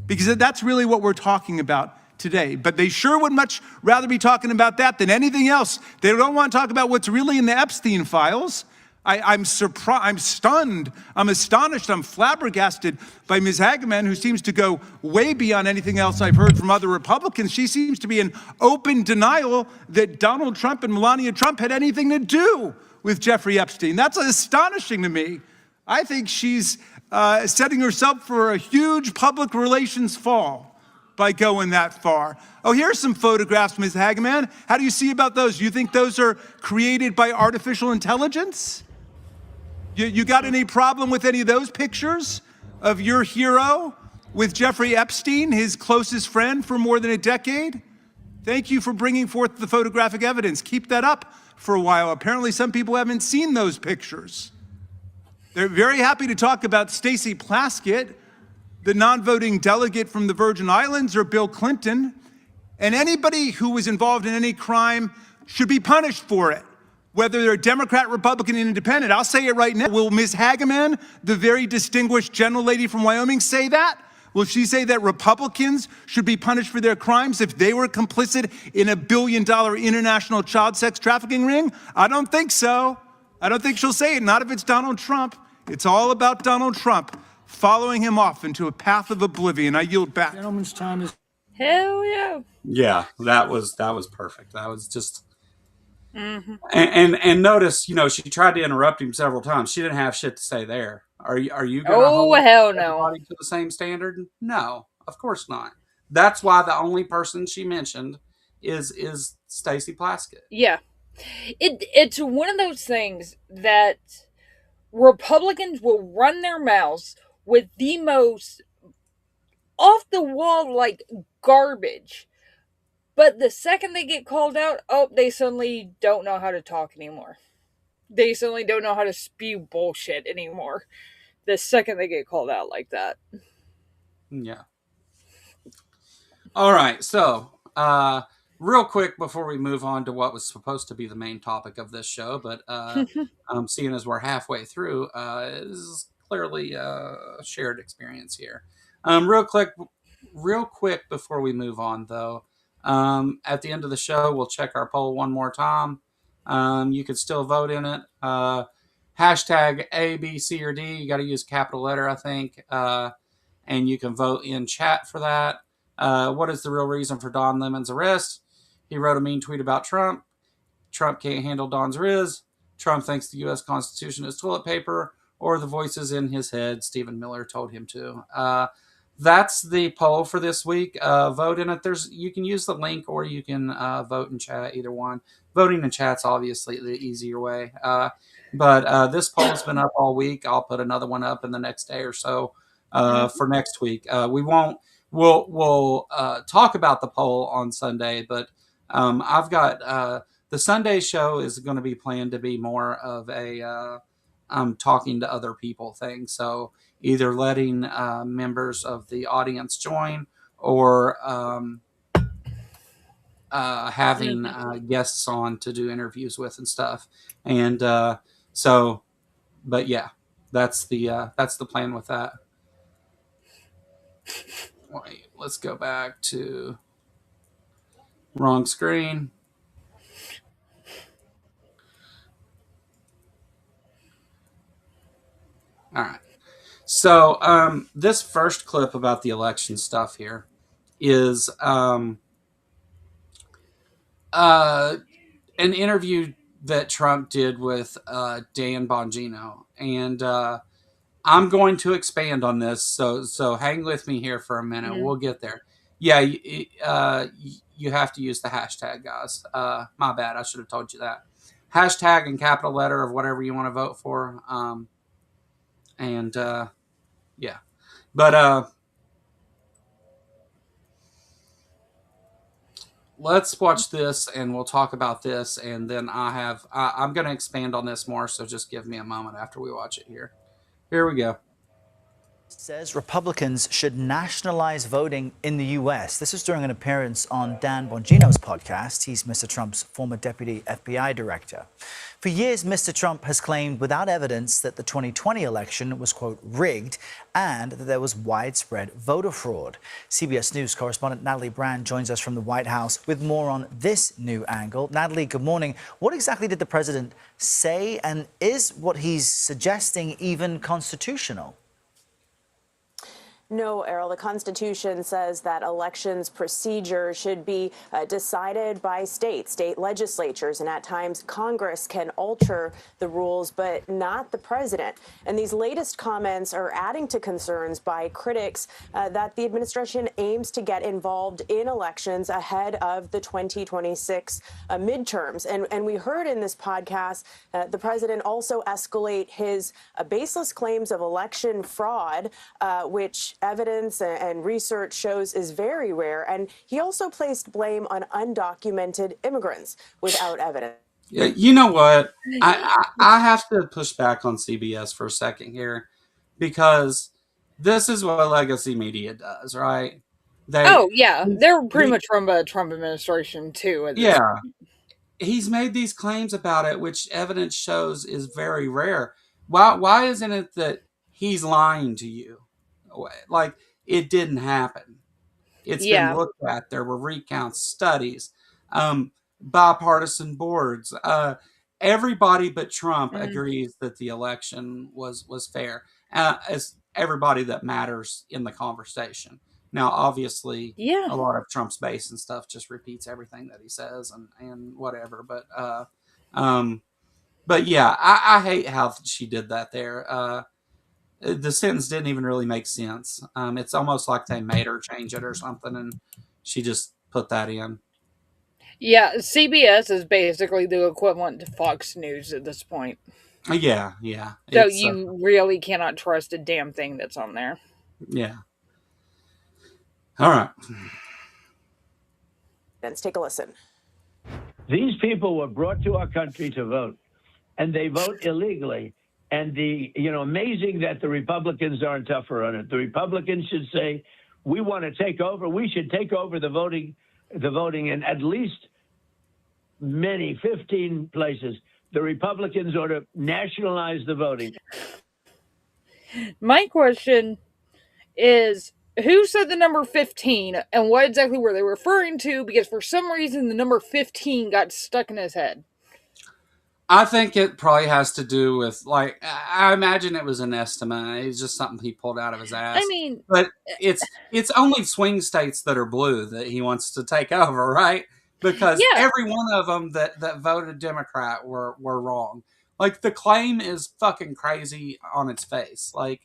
Because that's really what we're talking about today. But they sure would much rather be talking about that than anything else. They don't want to talk about what's really in the Epstein files. I'm surprised, I'm stunned, I'm astonished, I'm flabbergasted by Ms. Hageman, who seems to go way beyond anything else I've heard from other Republicans. She seems to be in open denial that Donald Trump and Melania Trump had anything to do with Jeffrey Epstein. That's astonishing to me. I think she's setting herself for a huge public relations fall by going that far. Oh, here's some photographs, Ms. Hageman. How do you see about those? Do you think those are created by artificial intelligence? You got any problem with any of those pictures of your hero with Jeffrey Epstein, his closest friend for more than a decade? Thank you for bringing forth the photographic evidence. Keep that up for a while. Apparently some people haven't seen those pictures. They're very happy to talk about Stacey Plaskett, the non-voting delegate from the Virgin Islands, or Bill Clinton. And anybody who was involved in any crime should be punished for it, whether they're Democrat, Republican, Independent. I'll say it right now. Will Ms. Hageman, the very distinguished gentle lady from Wyoming, say that? Will she say that Republicans should be punished for their crimes if they were complicit in a $1 billion international child sex trafficking ring? I don't think so. I don't think she'll say it, not if it's Donald Trump. It's all about Donald Trump following him off into a path of oblivion. I yield back. Gentleman's time is. Hell yeah. Yeah, that was perfect. That was just And notice, she tried to interrupt him several times. She didn't have shit to say there. Are you going to Oh, hold hell no. everybody to the same standard? No, of course not. That's why the only person she mentioned is Stacey Plaskett. Yeah. It's one of those things that Republicans will run their mouths with the most off the wall like garbage. But the second they get called out, oh, they suddenly don't know how to talk anymore. They suddenly don't know how to spew bullshit anymore. The second they get called out like that. Yeah. All right. So, real quick before we move on to what was supposed to be the main topic of this show, but seeing as we're halfway through, this is clearly a shared experience here. Real quick before we move on, though, at the end of the show, we'll check our poll one more time. You could still vote in it. Hashtag A, B, C, or D. You got to use a capital letter, I think. And you can vote in chat for that. What is the real reason for Don Lemon's arrest? He wrote a mean tweet about Trump. Trump can't handle Don's riz. Trump thinks the U.S. Constitution is toilet paper, or the voices in his head. Stephen Miller told him to. That's the poll for this week. Vote in it. You can use the link, or you can vote in chat. Either one. Voting in chat's obviously the easier way. But this poll's been up all week. I'll put another one up in the next day or so for next week. We won't. We'll talk about the poll on Sunday, but I've got the Sunday show is going to be planned to be more of a talking to other people thing. So either letting members of the audience join, or having guests on to do interviews with and stuff. And but yeah, that's the plan with that. Wait, let's go back to wrong screen. All right. So this first clip about the election stuff here is an interview that Trump did with Dan Bongino, and I'm going to expand on this. So hang with me here for a minute. We'll get there. Yeah, you have to use the hashtag, guys. My bad. I should have told you that. Hashtag in capital letter of whatever you want to vote for. And yeah, but let's watch this and we'll talk about this. And then I'm going to expand on this more. So just give me a moment after we watch it here. Here we go. Says Republicans should nationalize voting in the U.S. This is during an appearance on Dan Bongino's podcast. He's Mr. Trump's former deputy FBI director. For years, Mr. Trump has claimed without evidence that the 2020 election was, quote, rigged and that there was widespread voter fraud. CBS News correspondent Natalie Brand joins us from the White House with more on this new angle. Natalie, good morning. What exactly did the president say, and is what he's suggesting even constitutional? No, Errol, the Constitution says that elections procedure should be decided by state legislatures, and at times Congress can alter the rules, but not the president. And these latest comments are adding to concerns by critics that the administration aims to get involved in elections ahead of the 2026 midterms. And we heard in this podcast the president also escalate his baseless claims of election fraud, which evidence and research shows is very rare. And he also placed blame on undocumented immigrants without evidence. Yeah, you know what? I have to push back on CBS for a second here, because this is what legacy media does, right? They're pretty much from the Trump administration too. Yeah, he's made these claims about it, which evidence shows is very rare. Why isn't it that he's lying to you? Like, it didn't happen. It's been looked at. There were recounts, studies, bipartisan boards. Everybody but Trump agrees that the election was fair. As everybody that matters in the conversation. Now, obviously, a lot of Trump's base and stuff just repeats everything that he says and whatever. But But yeah, I hate how she did that there. The sentence didn't even really make sense. It's almost like they made her change it or something, and she just put that in. Yeah, CBS is basically the equivalent to Fox News at this point. Yeah, yeah. So It's you really cannot trust a damn thing that's on there. yeah. All right. Let's take a listen. These people were brought to our country to vote, and they vote illegally. And amazing that the Republicans aren't tougher on it. The Republicans should say, we want to take over. We should take over the voting in at least 15 places. The Republicans ought to nationalize the voting. My question is, who said the number 15 and what exactly were they referring to? Because for some reason the number 15 got stuck in his head. I think it probably has to do with, like, I imagine it was an estimate. It's just something he pulled out of his ass. I mean, but it's only swing states that are blue that he wants to take over, right? Because yeah, every one of them that voted Democrat were wrong. Like, the claim is fucking crazy on its face. Like,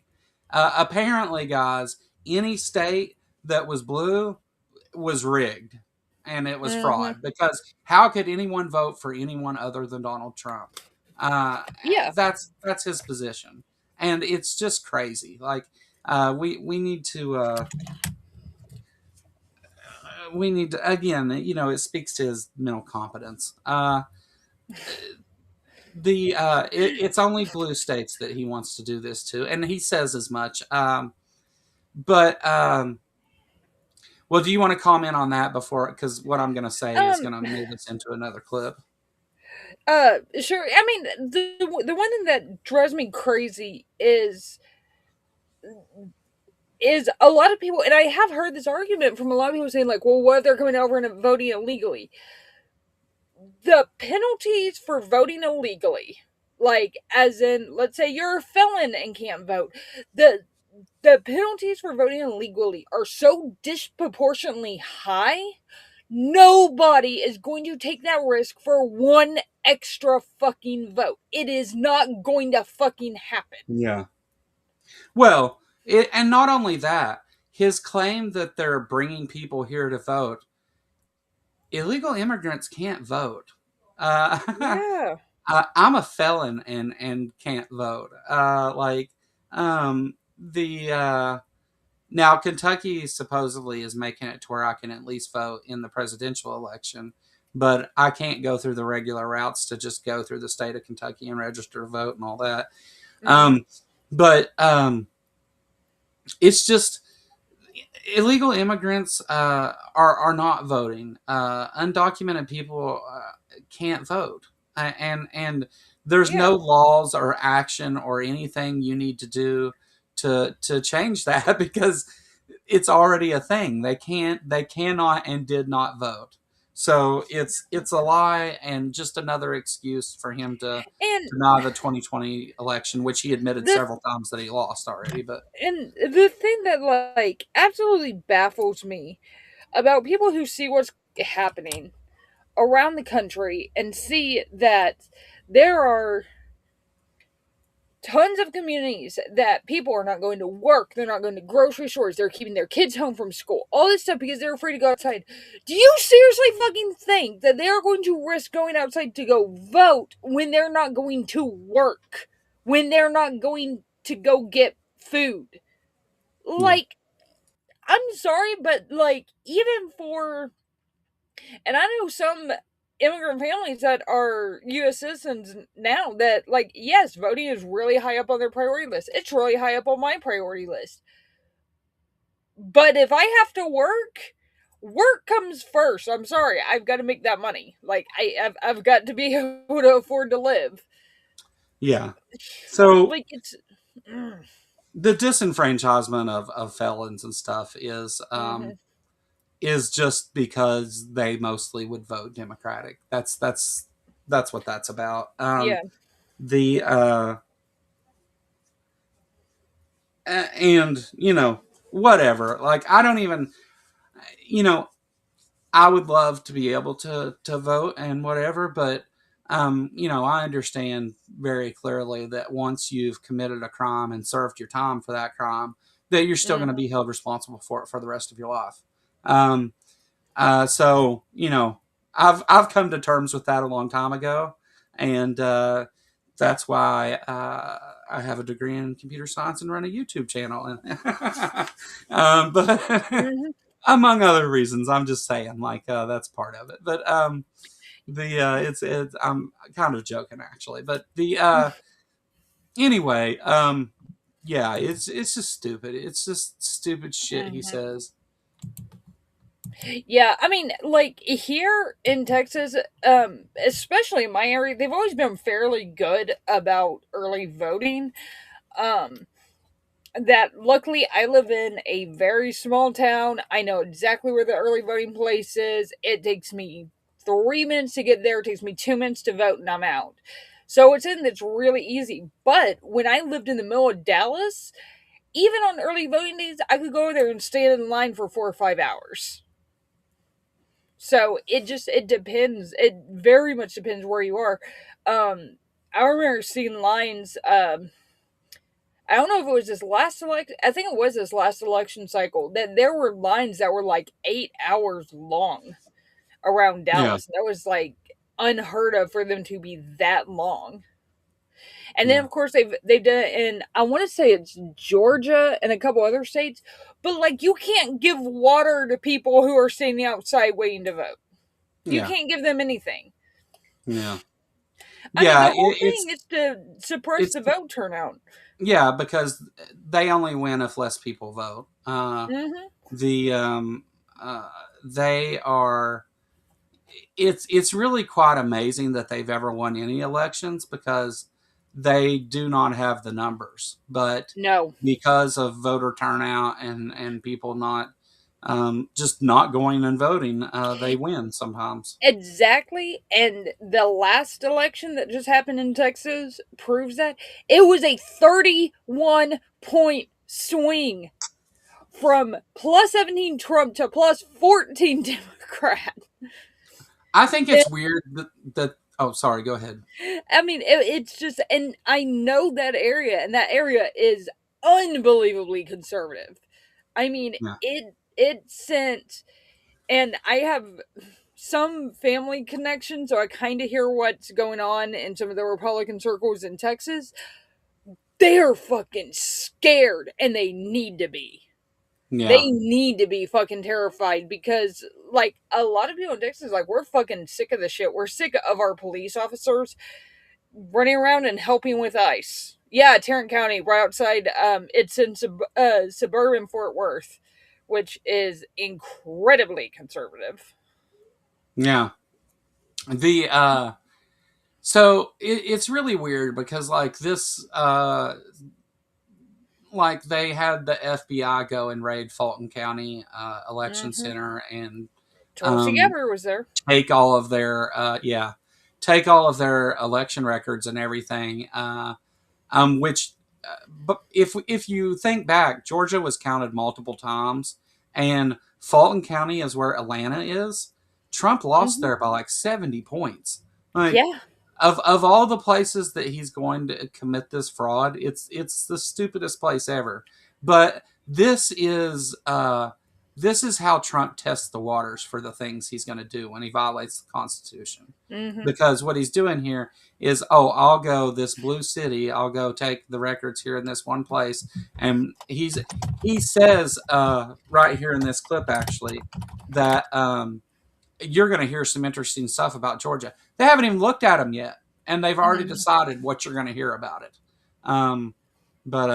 apparently, guys, any state that was blue was rigged and it was fraud, because how could anyone vote for anyone other than Donald Trump? yeah. That's his position, and it's just crazy. Like, we need to again. It speaks to his mental competence. It's only blue states that he wants to do this to, and he says as much. But well, do you want to comment on that before? Because what I'm going to say is going to move us into another clip. Sure. I mean, the one thing that drives me crazy is a lot of people, and I have heard this argument from a lot of people saying, like, well, what if they're coming over and voting illegally? The penalties for voting illegally, like, as in, let's say you're a felon and can't vote, the penalties for voting illegally are so disproportionately high. Nobody is going to take that risk for one extra fucking vote. It is not going to fucking happen. Yeah. Well, and not only that, his claim that they're bringing people here to vote, illegal immigrants can't vote. Yeah. I'm a felon and can't vote. Now Kentucky supposedly is making it to where I can at least vote in the presidential election, but I can't go through the regular routes to just go through the state of Kentucky and register to vote and all that. But it's just illegal immigrants are not voting. Undocumented people can't vote, and there's no laws or action or anything you need to do to change that, because it's already a thing. They cannot and did not vote. So it's a lie and just another excuse for him to deny the 2020 election, which he admitted several times that he lost already. But and the thing that, like, absolutely baffles me about people who see what's happening around the country and see that there are tons of communities that people are not going to work, they're not going to grocery stores, they're keeping their kids home from school, all this stuff because they're afraid to go outside. Do you seriously fucking think that they are going to risk going outside to go vote when they're not going to work, when they're not going to go get food? Like, I'm sorry, but, like, even for, and I know some immigrant families that are U.S. citizens now that, like, yes, voting is really high up on their priority list. It's really high up on my priority list. But if I have to work comes first. I'm sorry, I've got to make that money. Like, I've got to be able to afford to live. yeah, so like, it's the disenfranchisement of felons and stuff is just because they mostly would vote Democratic. That's what that's about. Yeah. And whatever. Like, I don't even, I would love to be able to vote and whatever, but I understand very clearly that once you've committed a crime and served your time for that crime, that you're still going to be held responsible for it for the rest of your life. Um, so I've come to terms with that a long time ago, and that's why I have a degree in computer science and run a YouTube channel. But among other reasons, I'm just saying, like that's part of it. But it's I'm kind of joking actually, but the anyway, yeah, it's just stupid. It's just stupid shit he says. Yeah, I mean, like here in Texas, especially in my area, they've always been fairly good about early voting. Um, that luckily I live in a very small town. I know exactly where the early voting place is. It takes me 3 minutes to get there. It takes me 2 minutes to vote, and I'm out. So it's really easy. But when I lived in the middle of Dallas, even on early voting days, I could go there and stand in line for 4 or 5 hours. So it depends. It very much depends where you are. I remember seeing lines. I don't know if it was this last election. I think it was this last election cycle that there were lines that were like 8 hours long around Yeah, Dallas. That was like unheard of for them to be that long. And then yeah, of course they've done it in, I want to say it's Georgia and a couple other states, but like you can't give water to people who are standing outside waiting to vote. You yeah, can't give them anything. yeah, I mean, yeah. the whole thing is to suppress It's the vote turnout. yeah, because they only win if less people vote. Hmm. The uh, they are it's really quite amazing that they've ever won any elections because they do not have the numbers, but No, because of voter turnout and people not just not going and voting, they win sometimes. exactly. And the last election that just happened in Texas proves that it was a 31-point swing from plus 17 Trump to plus 14 Democrat. I think it's weird that oh, sorry, go ahead. I mean, it's just, and I know that area, and that area is unbelievably conservative. I mean, Yeah, it sent, and I have some family connections, so I kind of hear what's going on in some of the Republican circles in Texas. They're fucking scared, and they need to be. They yeah, need to be fucking terrified because, like, a lot of people in Texas, like, we're fucking sick of the shit. We're sick of our police officers running around and helping with ICE. Yeah, Tarrant County, right outside. It's in suburban Fort Worth, which is incredibly conservative. yeah. The so it's really weird because like this like they had the FBI go and raid Fulton County election Mm-hmm. center and Tulsi um, Gabbard was there. take all of their take all of their election records and everything. Which, but if you think back, Georgia was counted multiple times, and Fulton County is where Atlanta is. Trump lost Mm-hmm. there by like 70 points. Like Yeah. of all the places that he's going to commit this fraud, it's the stupidest place ever. But this is how Trump tests the waters for the things he's going to do when he violates the Constitution. Mm-hmm. Because what he's doing here is, oh, I'll go this blue city, I'll go take the records here in this one place, and he says right here in this clip actually that you're going to hear some interesting stuff about Georgia. They haven't even looked at them yet, and they've already Mm-hmm. decided what you're going to hear about it. Um, but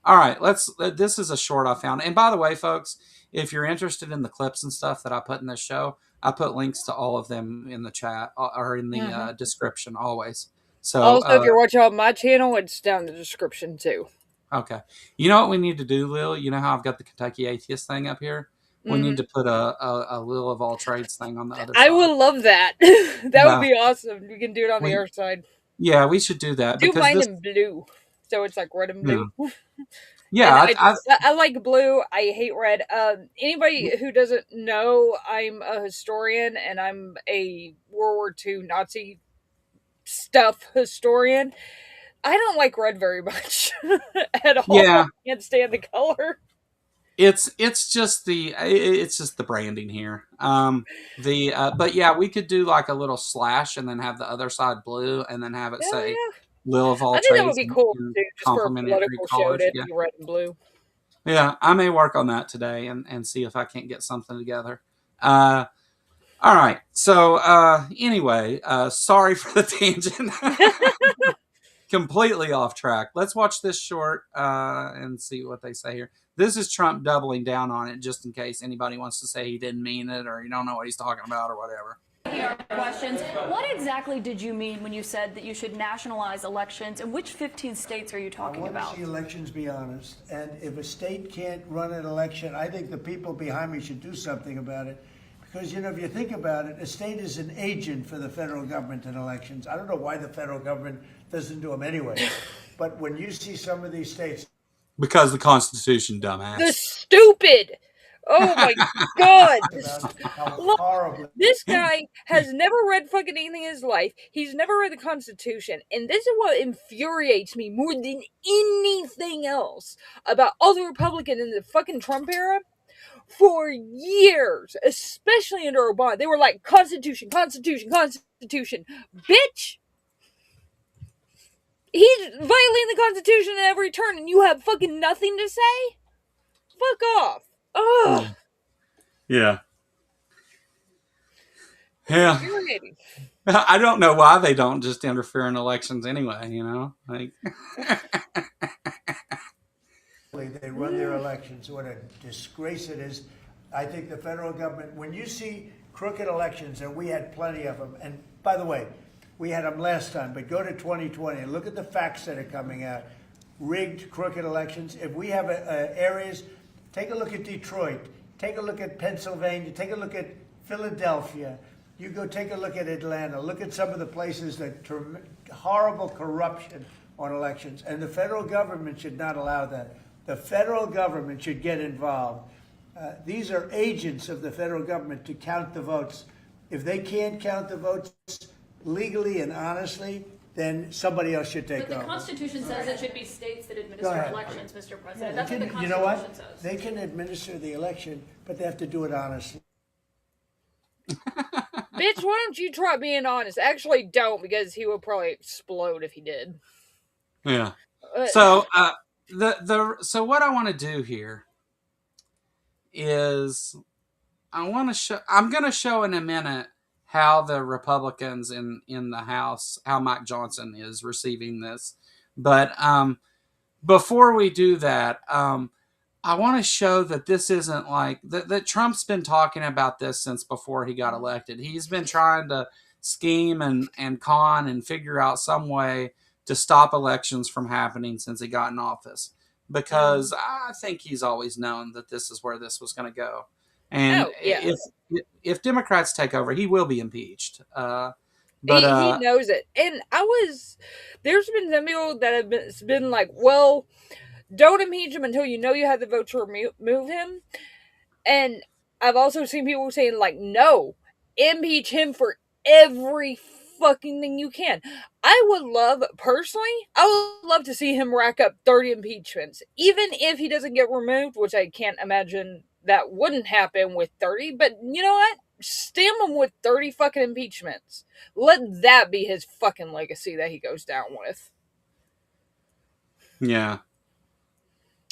all right, let's. This is a short I found. And by the way, folks, if you're interested in the clips and stuff that I put in this show, I put links to all of them in the chat or in the Mm-hmm. description always. So Also, if you're watching on my channel, it's down in the description too. okay, you know what we need to do, Lil? You know how I've got the Kentucky Atheist thing up here? We need Mm-hmm. to put a Lil of all trades thing on the other I side. would love that. That would Yeah, be awesome. We can do it on the we other side. yeah we should do that Do because mine this in blue, so it's like red and yeah blue. yeah And I I like blue. I hate red. Anybody who doesn't know, I'm a historian and I'm a World War II Nazi stuff historian. I don't like red very much at all. Yeah. I can't stand the color. It's just the branding here. But yeah, we could do like a little slash and then have the other side blue and then have it Hell say yeah. Lil of all I think that would trades be in cool too, just for a complementary political show colors. to Yeah. be red and blue. Yeah, I may work on that today and see if I can't get something together. All right. So anyway, sorry for the tangent. Completely off track. Let's watch this short and see what they say here. This is Trump doubling down on it just in case anybody wants to say he didn't mean it or you don't know what he's talking about or whatever. Questions. What exactly did you mean when you said that you should nationalize elections, and which 15 states are you talking I want about? to see elections be honest, and if a state can't run an election, I think the people behind me should do something about it. Because, you know, if you think about it, a state is an agent for the federal government in elections. I don't know why the federal government doesn't do them anyway. But when you see some of these states... Because the Constitution, dumbass. The stupid! Oh my god! How horribly... This guy has never read fucking anything in his life. He's never read the Constitution. And this is what infuriates me more than anything else about all the Republicans in the fucking Trump era. For years, especially under Obama, they were like, Constitution, Constitution, Constitution. Bitch! He's violating the Constitution at every turn, and you have fucking nothing to say? Fuck off. Ugh. Yeah. Yeah. Infuriating. I don't know why they don't just interfere in elections anyway, you know? Like They run their elections. What a disgrace it is. I think the federal government, when you see crooked elections, and we had plenty of them, and by the way, we had them last time, but go to 2020 and look at the facts that are coming out. Rigged, crooked elections. If we have areas, take a look at Detroit, take a look at Pennsylvania, take a look at Philadelphia. You go take a look at Atlanta. Look at some of the places that horrible corruption on elections. And the federal government should not allow that. The federal government should get involved. These are agents of the federal government to count the votes. If they can't count the votes legally and honestly, then somebody else should take over. But the Constitution says it should be states that administer elections, Mr. President. That's what the Constitution you know what? says. They can administer the election, but they have to do it honestly. Bitch, why don't you try being honest? Actually, don't, because he would probably explode if he did. Yeah. So so what I want to do here is I'm going to show in a minute how the Republicans in the House, how Mike Johnson is receiving this. But before we do that, I want to show that this isn't like that Trump's been talking about this since before he got elected. He's been trying to scheme and con and figure out some way to stop elections from happening since he got in office, because I think he's always known that this is where this was going to go. And if Democrats take over, he will be impeached. But he knows it. And there's been some people that have been like, well, don't impeach him until you know you have the vote to remove him. And I've also seen people saying, like, no, impeach him for every fucking thing you can. I would love to see him rack up 30 impeachments. Even if he doesn't get removed, which I can't imagine that wouldn't happen with 30. But you know what? Stamp him with 30 fucking impeachments. Let that be his fucking legacy that he goes down with. Yeah.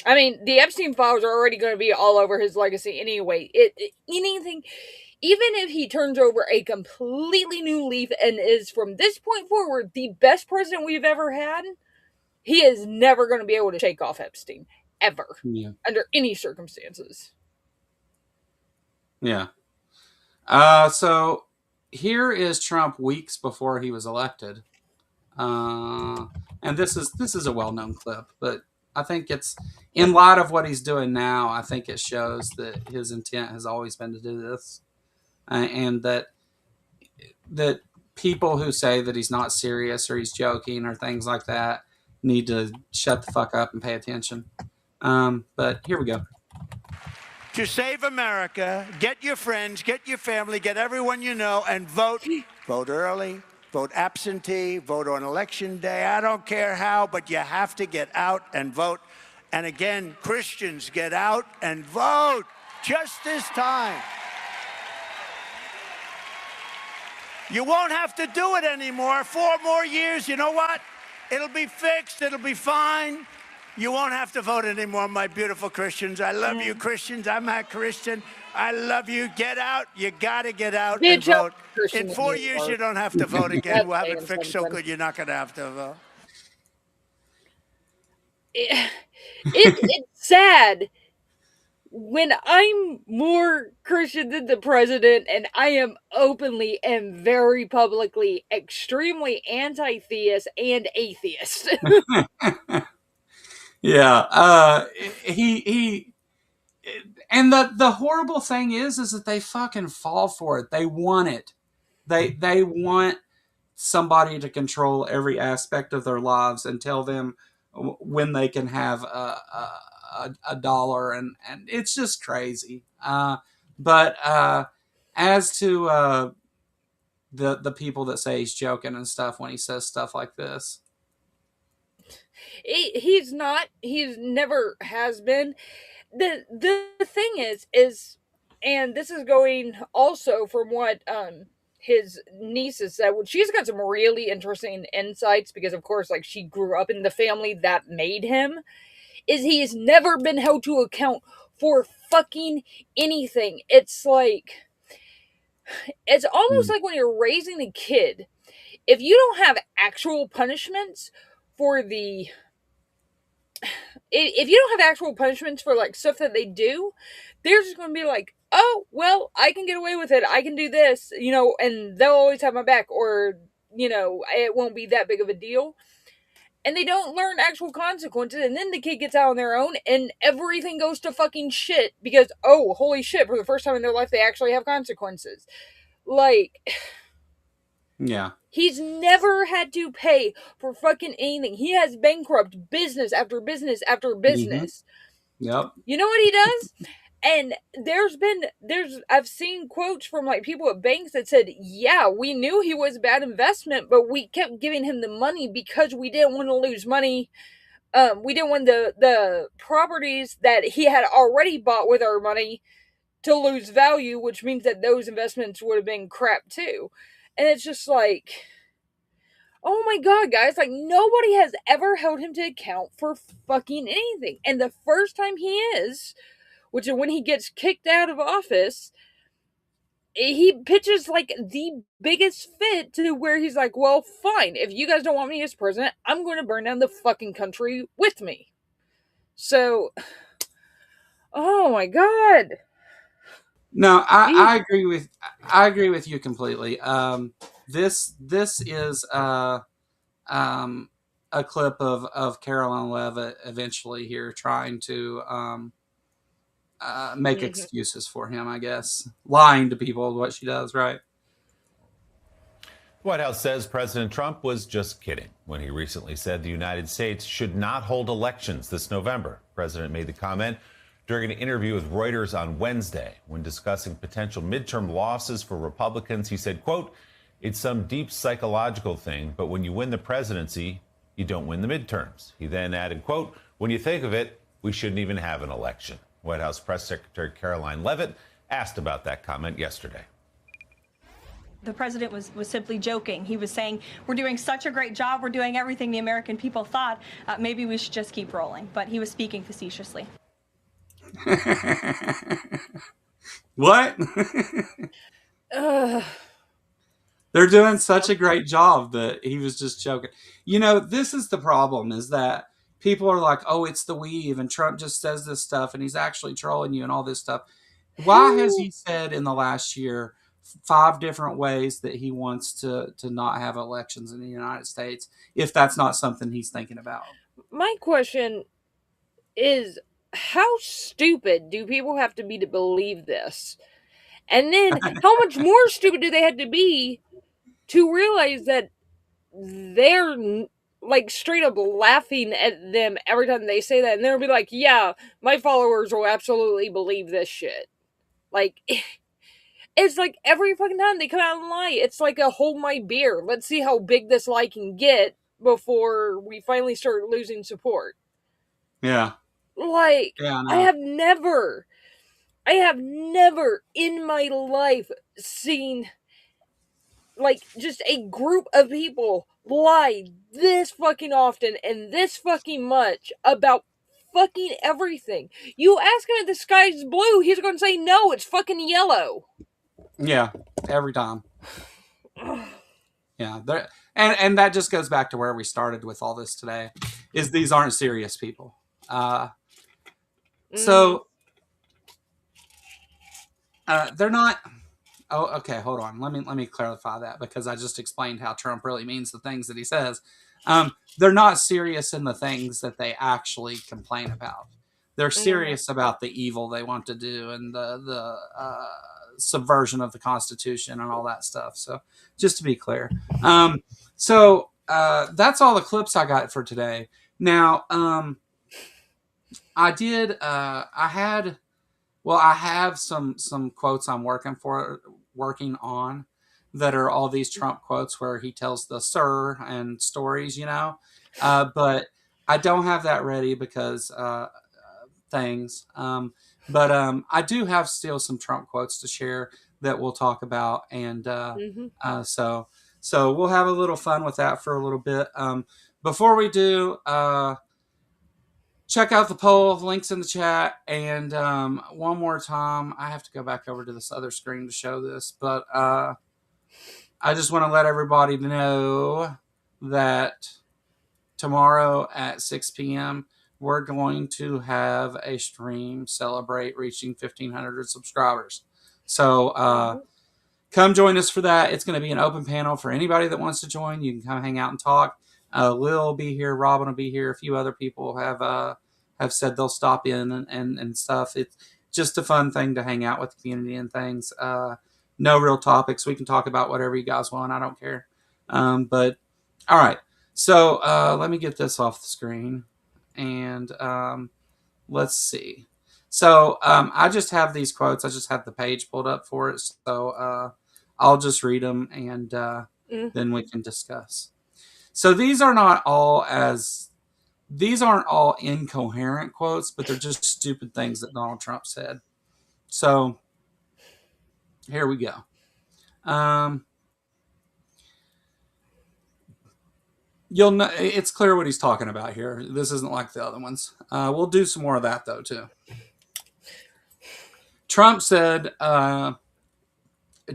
I mean, the Epstein files are already going to be all over his legacy anyway. Anything, even if he turns over a completely new leaf and is from this point forward the best president we've ever had, he is never going to be able to shake off Epstein. Ever. Yeah. Under any circumstances. Yeah. So here is Trump weeks before he was elected. And this is a well-known clip, but I think it's in light of what he's doing now. I think it shows that his intent has always been to do this, and that people who say that he's not serious or he's joking or things like that need to shut the fuck up and pay attention. But here we go. To save America, get your friends, get your family, get everyone you know, and vote. Vote early, vote absentee, vote on election day. I don't care how, but you have to get out and vote. And again, Christians, get out and vote just this time. You won't have to do it anymore. 4 more years, you know what? It'll be fixed. It'll be fine. You won't have to vote anymore, my beautiful Christians. I love you, Christians. I'm a Christian. I love you. Get out. You got to get out and vote. In 4 years, you don't have to vote again. We'll have it fixed so good you're not going to have to vote. It's sad when I'm more Christian than the president, and I am openly and very publicly extremely anti-theist and atheist. Yeah, he and the horrible thing is that they fucking fall for it. They want it. They want somebody to control every aspect of their lives and tell them when they can have a dollar, and it's just crazy. But as to the people that say he's joking and stuff when he says stuff like this, He's not. He's never has been. The thing is, and this is going also from what his niece has said. She's got some really interesting insights because, of course, like she grew up in the family that made him. Is he's never been held to account for fucking anything. It's like it's almost like when you're raising a kid. If you don't have actual punishments for the if you don't have actual punishments for like stuff that they do, they're just going to be like, oh, well, I can get away with it. I can do this, and they'll always have my back, or, it won't be that big of a deal. And they don't learn actual consequences. And then the kid gets out on their own and everything goes to fucking shit because, oh, holy shit, for the first time in their life, they actually have consequences. Like, yeah. He's never had to pay for fucking anything. He has bankrupt business after business after business. Mm-hmm. Yep. You know what he does? And I've seen quotes from like people at banks that said, yeah, we knew he was a bad investment, but we kept giving him the money because we didn't want to lose money. We didn't want the properties that he had already bought with our money to lose value, which means that those investments would have been crap too. And it's just like, oh my god, guys, like nobody has ever held him to account for fucking anything. And the first time he is, which is when he gets kicked out of office, he pitches like the biggest fit to where he's like, well, fine, if you guys don't want me as president, I'm going to burn down the fucking country with me. So, oh my god. No, I agree with you completely. This is a clip of Caroline Leavitt eventually here trying to make excuses for him, I guess. Lying to people is what she does, right? The White House says President Trump was just kidding when he recently said the United States should not hold elections this November. The president made the comment during an interview with Reuters on Wednesday when discussing potential midterm losses for Republicans. He said, quote, it's some deep psychological thing, but when you win the presidency, you don't win the midterms. He then added, quote, when you think of it, we shouldn't even have an election. White House Press Secretary Caroline Leavitt asked about that comment yesterday. The president was simply joking. He was saying, we're doing such a great job. We're doing everything the American people thought. Maybe we should just keep rolling. But he was speaking facetiously. What? They're doing such a great job that he was just joking. This is the problem, is that people are like, oh, it's the weave, and Trump just says this stuff, and he's actually trolling you and all this stuff. Why has he said in the last year 5 different ways that he wants to not have elections in the United States, if that's not something he's thinking about? My question is, how stupid do people have to be to believe this? And then how much more stupid do they have to be to realize that they're like straight up laughing at them every time they say that, and they'll be like, yeah, my followers will absolutely believe this shit. Like, it's like every fucking time they come out and lie, it's like a hold my beer. Let's see how big this lie can get before we finally start losing support. Yeah. Like, Yeah, I have never in my life seen like just a group of people lie this fucking often and this fucking much about fucking everything. You ask him if the sky's blue, he's going to say no, it's fucking yellow. Yeah, every time. Yeah, and that just goes back to where we started with all this today, is these aren't serious people. So they're not. Oh, okay. Hold on. Let me clarify that, because I just explained how Trump really means the things that he says. They're not serious in the things that they actually complain about. They're serious about the evil they want to do and the subversion of the Constitution and all that stuff. So just to be clear. So that's all the clips I got for today. Now, I have some quotes I'm working on that are all these Trump quotes where he tells the sir and stories, but I don't have that ready because things. But I do have still some Trump quotes to share that we'll talk about, and so we'll have a little fun with that for a little bit. Before we do, check out the poll, links in the chat, and one more time, I have to go back over to this other screen to show this, but I just want to let everybody know that tomorrow at 6 p.m., we're going to have a stream celebrate reaching 1,500 subscribers. So come join us for that. It's going to be an open panel for anybody that wants to join. You can come hang out and talk. Lil will be here. Robin will be here. A few other people have said they'll stop in and stuff. It's just a fun thing to hang out with the community and things. No real topics. We can talk about whatever you guys want. I don't care. But all right. So let me get this off the screen, and let's see. So I just have these quotes. I just have the page pulled up for it. So I'll just read them, and then we can discuss. So these aren't all incoherent quotes, but they're just stupid things that Donald Trump said. So here we go. You'll know it's clear what he's talking about here. This isn't like the other ones. We'll do some more of that though too. Trump said, Joe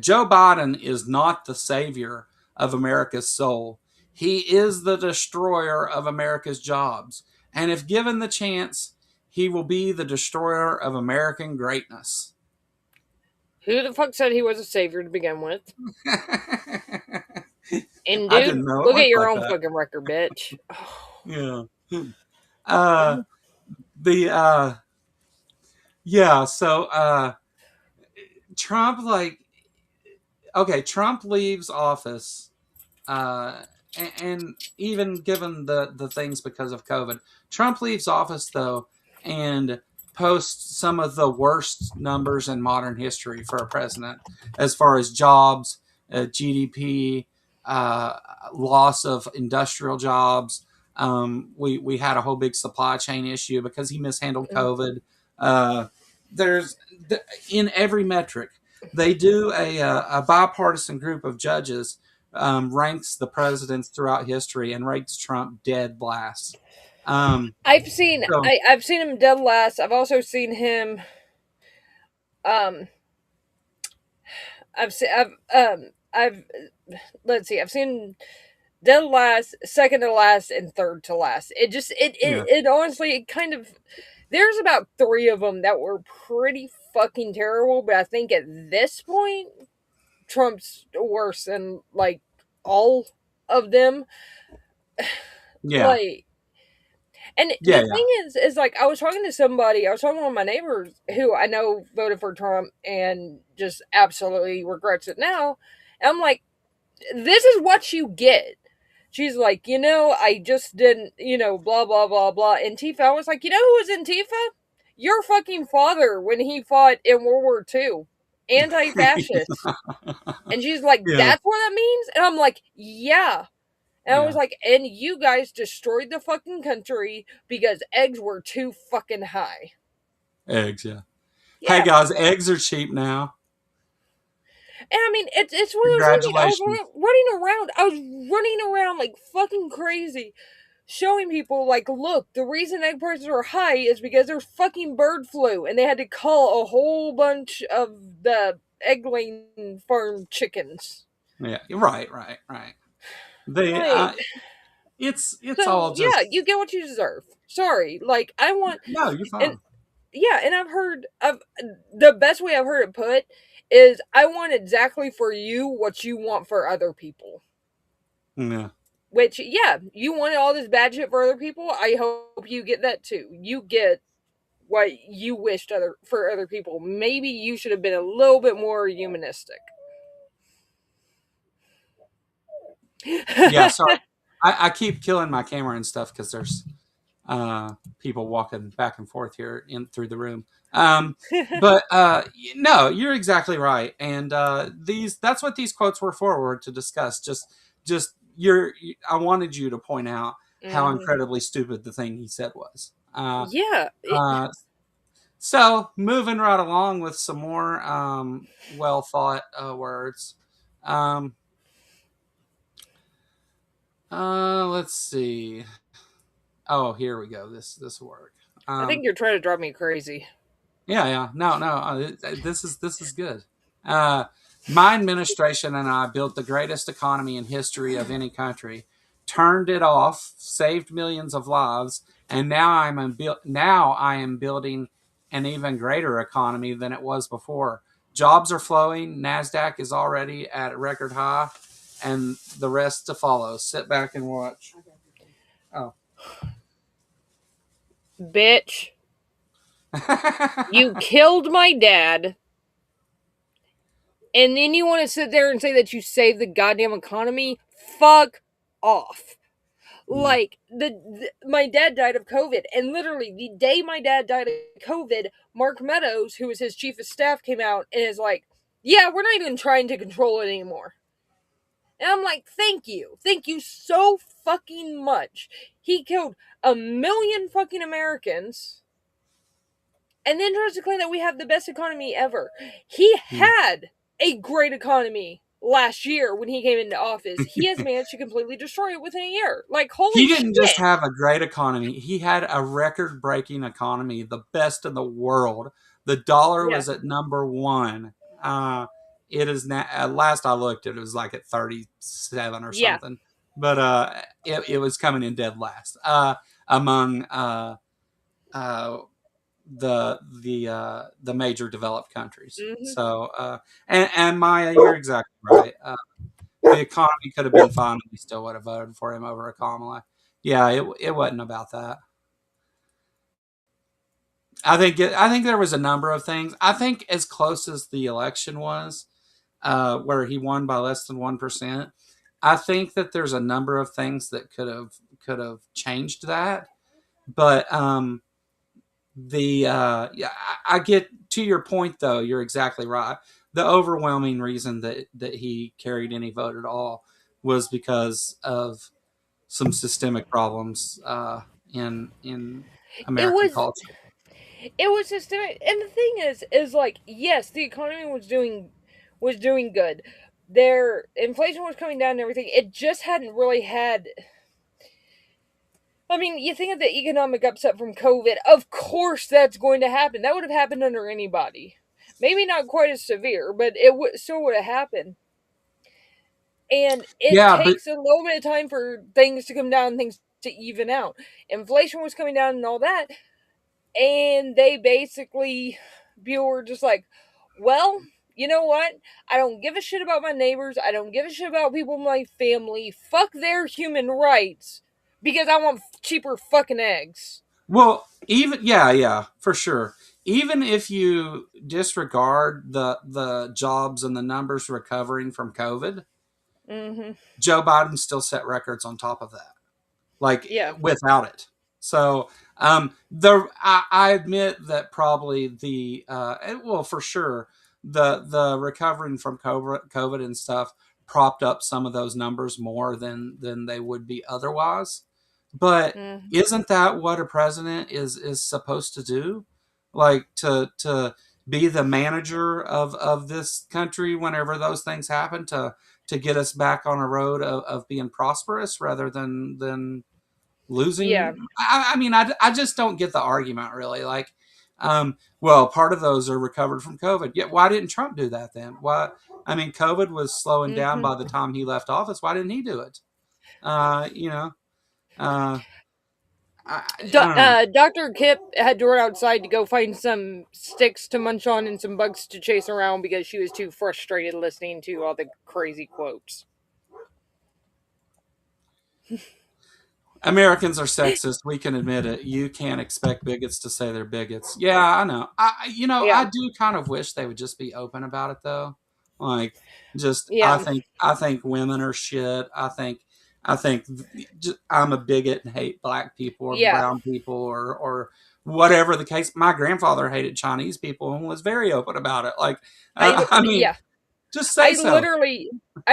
Biden is not the savior of America's soul. He is the destroyer of America's jobs. And if given the chance, he will be the destroyer of American greatness. Who the fuck said he was a savior to begin with? And dude, look at your own fucking record, bitch. Yeah. So Trump, Trump leaves office, and even given the things because of COVID, Trump leaves office though and posts some of the worst numbers in modern history for a president, as far as jobs, GDP, loss of industrial jobs. We had a whole big supply chain issue because he mishandled COVID. There's in every metric. They do a bipartisan group of judges ranks the presidents throughout history and ranks Trump dead last. I've seen him dead last. I've also seen him. I've seen dead last, second to last, and third to last. It honestly kind of. There's about 3 of them that were pretty fucking terrible, but I think at this point, Trump's worse than like all of them. Yeah. And the thing is like, I was talking to one of my neighbors who I know voted for Trump and just absolutely regrets it now. And I'm like, this is what you get. She's like, I just didn't, blah, blah, blah, blah. Antifa. I was like, who was Antifa? Your fucking father when he fought in World War II. anti-fascist. And she's like, Yeah. that's what that means? And I'm like, yeah. And I was Yeah. like, and you guys destroyed the fucking country because eggs were too fucking high. Eggs, yeah. Yeah. Hey guys, eggs are cheap now. And I mean, it's one of those things. I was running around like fucking crazy, showing people like, look, the reason egg prices are high is because there's fucking bird flu, and they had to cull a whole bunch of the egg-laying farm chickens. Yeah, right. They, Like, it's so all yeah, just. you get what you deserve. Sorry, like I want. No, you're fine. And yeah, and I've heard of the best way I've heard it put is I want exactly for you what you want for other people. Yeah. Which, yeah, you wanted all this bad shit for other people. I hope you get that too. You get what you wished for other people. Maybe you should have been a little bit more humanistic. Yeah, sorry. I keep killing my camera and stuff because there's people walking back and forth here through the room. But no, you're exactly right. And that's what these quotes were for to discuss. Just I wanted you to point out how incredibly stupid the thing he said was. Yeah. So moving right along with some more well thought words. Let's see. Oh, here we go. This will work. I think you're trying to drive me crazy. Yeah. No. This is good. My administration and I built the greatest economy in history of any country, turned it off, saved millions of lives, and now I am building an even greater economy than it was before. Jobs are flowing. NASDAQ is already at a record high, and the rest to follow. Sit back and watch. Oh. Bitch. You killed my dad. And then you want to sit there and say that you saved the goddamn economy? Fuck off. Like, my dad died of COVID, and literally the day my dad died of COVID, Mark Meadows, who was his chief of staff, came out and is like, yeah, we're not even trying to control it anymore. And I'm like, thank you so fucking much. He killed 1 million fucking Americans, and then tries to claim that we have the best economy ever. He had a great economy last year when he came into office. He has managed to completely destroy it within a year. Like, holy shit. He didn't just have a great economy. He had a record-breaking economy, the best in the world. The dollar was at number one. It is now, at last I looked, it was like at 37 or something. But it was coming in dead last among the major developed countries. So and Maya, you're exactly right. The economy could have been fine, and we still would have voted for him over Kamala. Yeah, it wasn't about that. I think there was a number of things. I think as close as the election was, where he won by less than 1%, I think that there's a number of things that could have changed that. But I get to your point though. You're exactly right. The overwhelming reason that he carried any vote at all was because of some systemic problems in American culture. It was systemic, and the thing is like, yes, the economy was doing good. Their inflation was coming down and everything. It just hadn't really had. I mean, you think of the economic upset from COVID. Of course, that's going to happen. That would have happened under anybody. Maybe not quite as severe, but it still would have happened. And it takes a little bit of time for things to come down, things to even out. Inflation was coming down and all that, and they basically, people were just like, well, you know what? I don't give a shit about my neighbors. I don't give a shit about people in my family. Fuck their human rights. Because I want cheaper fucking eggs. Well, yeah, for sure. Even if you disregard the jobs and the numbers recovering from COVID, Joe Biden still set records on top of that, without it. So I admit that probably for sure the recovering from COVID and stuff propped up some of those numbers more than they would be otherwise. But isn't that what a president is supposed to do? Like to be the manager of this country whenever those things happen, to get us back on a road of being prosperous rather than losing. Yeah. I mean, I just don't get the argument really. Like, well, part of those are recovered from COVID. Yeah, why didn't Trump do that then? Why? I mean, COVID was slowing down by the time he left office. Why didn't he do it? You know, I don't know. Dr. Kip had to run outside to go find some sticks to munch on and some bugs to chase around because she was too frustrated listening to all the crazy quotes. Americans are sexist. We can admit it. You can't expect bigots to say they're bigots. Yeah, I know. I do kind of wish they would just be open about it though. Like, just Yeah. I think women are shit. I think just, I'm a bigot and hate black people or Yeah. brown people or whatever the case. My grandfather hated Chinese people and was very open about it. Like, I mean, yeah. just say so. I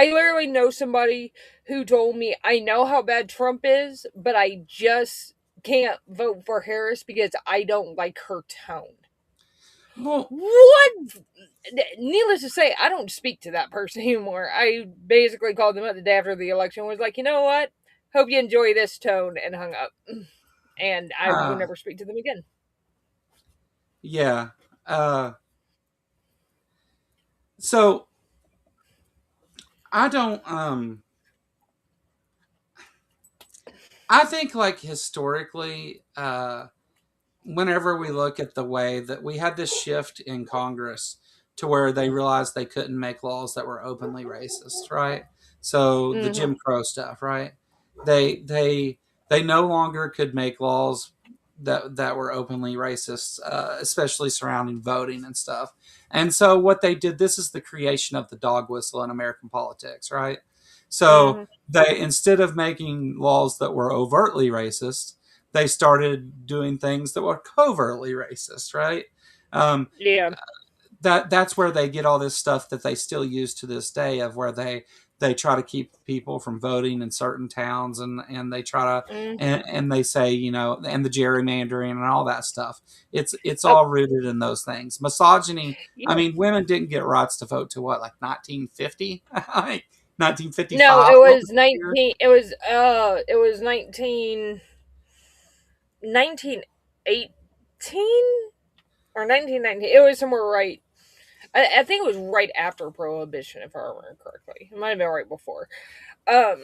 literally know somebody who told me, I know how bad Trump is, but I just can't vote for Harris because I don't like her tone. Well, what? Needless to say, I don't speak to that person anymore. I basically called them up the day after the election, was like, you know what? Hope you enjoy this tone, and hung up. And I would never speak to them again. Yeah. So I don't I think like historically whenever we look at the way that we had this shift in Congress to where they realized they couldn't make laws that were openly racist, right? So the Jim Crow stuff, right? They no longer could make laws that were openly racist, especially surrounding voting and stuff. And so what they did, this is the creation of the dog whistle in American politics, right? So they, instead of making laws that were overtly racist, they started doing things that were covertly racist, right? Yeah. That's where they get all this stuff that they still use to this day, of where they try to keep people from voting in certain towns, and they try to and they say, you know, and the gerrymandering and all that stuff. It's all rooted in those things. Misogyny. I mean, women didn't get rights to vote to what, like 1950, like 1955. No, it was 19. It was 1918 or 1919. It was somewhere right. I think it was right after Prohibition, if I remember correctly. It might have been right before. That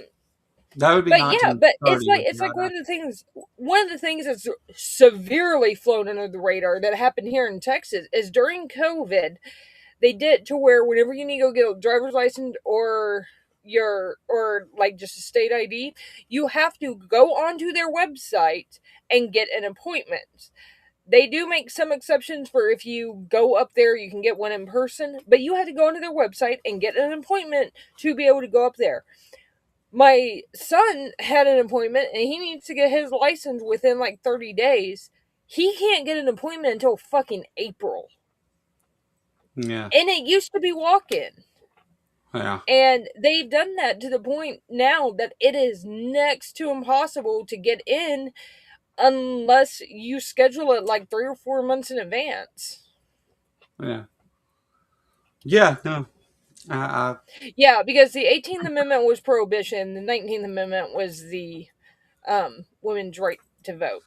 would be. But yeah, but it's like one of the things that's severely flown under the radar that happened here in Texas is during COVID, they did to where whenever you need to go get a driver's license or like just a state ID, you have to go onto their website and get an appointment. They do make some exceptions for if you go up there, you can get one in person, but you have to go onto their website and get an appointment to be able to go up there. My son had an appointment and he needs to get his license within like 30 days. He can't get an appointment until fucking April. Yeah. And it used to be walk-in. Yeah. And they've done that to the point now that it is next to impossible to get in unless you schedule it like 3 or 4 months in advance. Yeah. Yeah. No. Yeah, because the 18th Amendment was prohibition. The 19th Amendment was the women's right to vote.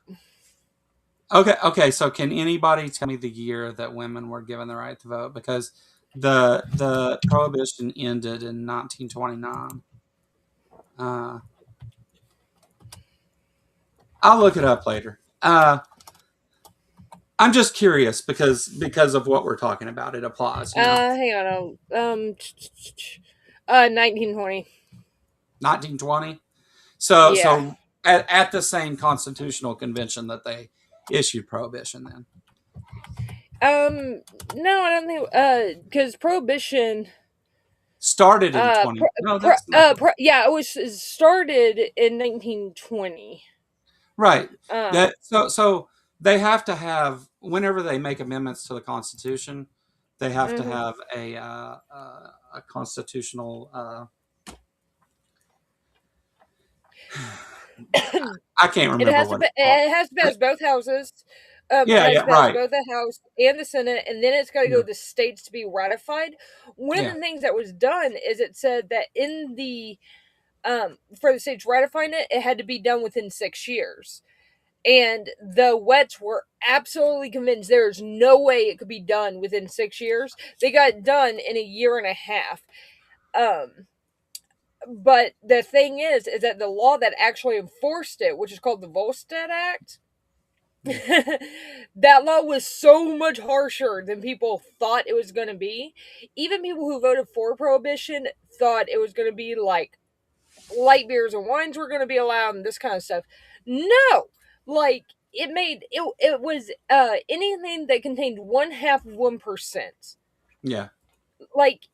Okay. So can anybody tell me the year that women were given the right to vote? Because the prohibition ended in 1929. I'll look it up later. I'm just curious because of what we're talking about. It applies. You know? Hang on. 1920. 1920. So yeah. So at the same constitutional convention that they issued prohibition then. No, I don't think because prohibition started in 20. Yeah, it was started in 1920. Right. So they have to have, whenever they make amendments to the Constitution, they have to have a constitutional. I can't remember what it's called. It has to pass both houses. It Yeah, has yeah, to pass right. both the House and the Senate, and then it's got to go Yeah. to the states to be ratified. One of Yeah. the things that was done is it said that in the for the states ratifying it, it had to be done within 6 years. And the Wets were absolutely convinced there's no way it could be done within 6 years. They got it done in a year and a half. But the thing is that the law that actually enforced it, which is called the Volstead Act, that law was so much harsher than people thought it was going to be. Even people who voted for prohibition thought it was going to be like light beers and wines were going to be allowed and this kind of stuff. No, like it was anything that contained 1/2 of 1%. Yeah. Like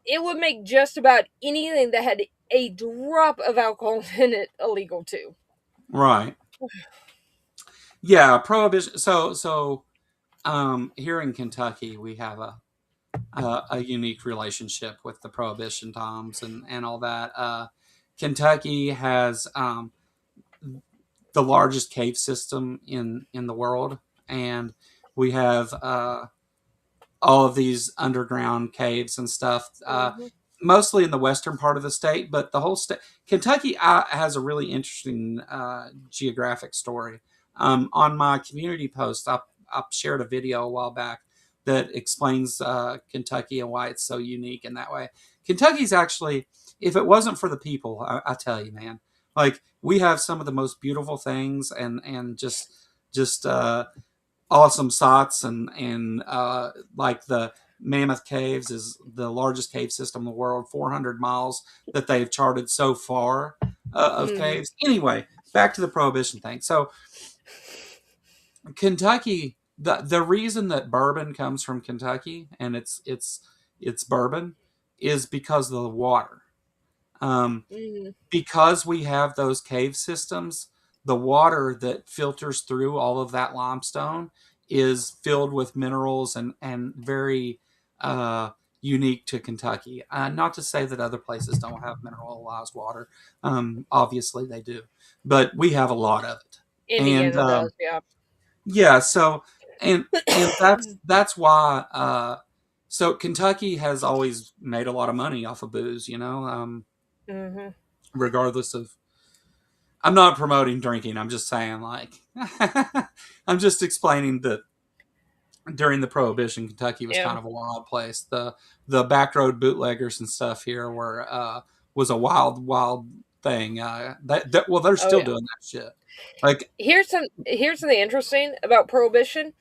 it would make just about anything that had a drop of alcohol in it illegal too. Right. Yeah, prohibition. So here in Kentucky, we have a unique relationship with the prohibition times and all that. Kentucky has the largest cave system in the world, and we have all of these underground caves and stuff. Mostly in the western part of the state, but the whole state, Kentucky, has a really interesting geographic story. On my community post, I shared a video a while back that explains Kentucky and why it's so unique in that way. Kentucky's actually, if it wasn't for the people, I tell you, man, like we have some of the most beautiful things and just awesome sights and like the Mammoth Caves is the largest cave system in the world, 400 miles that they've charted so far of caves. Anyway, back to the prohibition thing. So Kentucky, the reason that bourbon comes from Kentucky and it's bourbon is because of the water. Because we have those cave systems, the water that filters through all of that limestone is filled with minerals and very unique to Kentucky. Not to say that other places don't have mineralized water. Obviously they do, but we have a lot of it. Indiana does, yeah. Yeah. So and that's why. So Kentucky has always made a lot of money off of booze. Regardless of. I'm not promoting drinking. I'm just saying, like, I'm just explaining that during the Prohibition, Kentucky was kind of a wild place. The back road bootleggers and stuff here was a wild thing. Well, they're still doing that shit. Like, here's something interesting about Prohibition.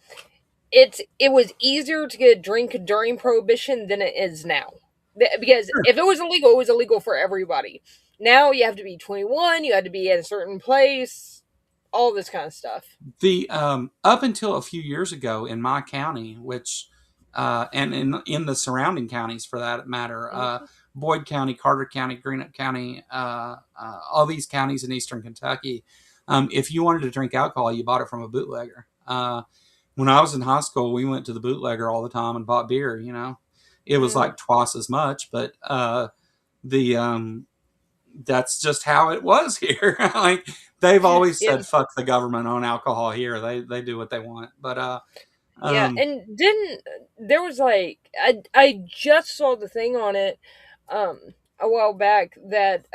It was easier to get a drink during Prohibition than it is now. Because if it was illegal for everybody. Now you have to be 21, you had to be at a certain place, all this kind of stuff. The up until a few years ago in my county, which and in the surrounding counties for that matter, Boyd County, Carter County, Greenup County, all these counties in eastern Kentucky, if you wanted to drink alcohol, you bought it from a bootlegger. When I was in high school, we went to the bootlegger all the time and bought beer. It was like twice as much, but that's just how it was here. Like they've always said, "Fuck the government on alcohol." Here, they do what they want. But and there was like I just saw the thing on it a while back that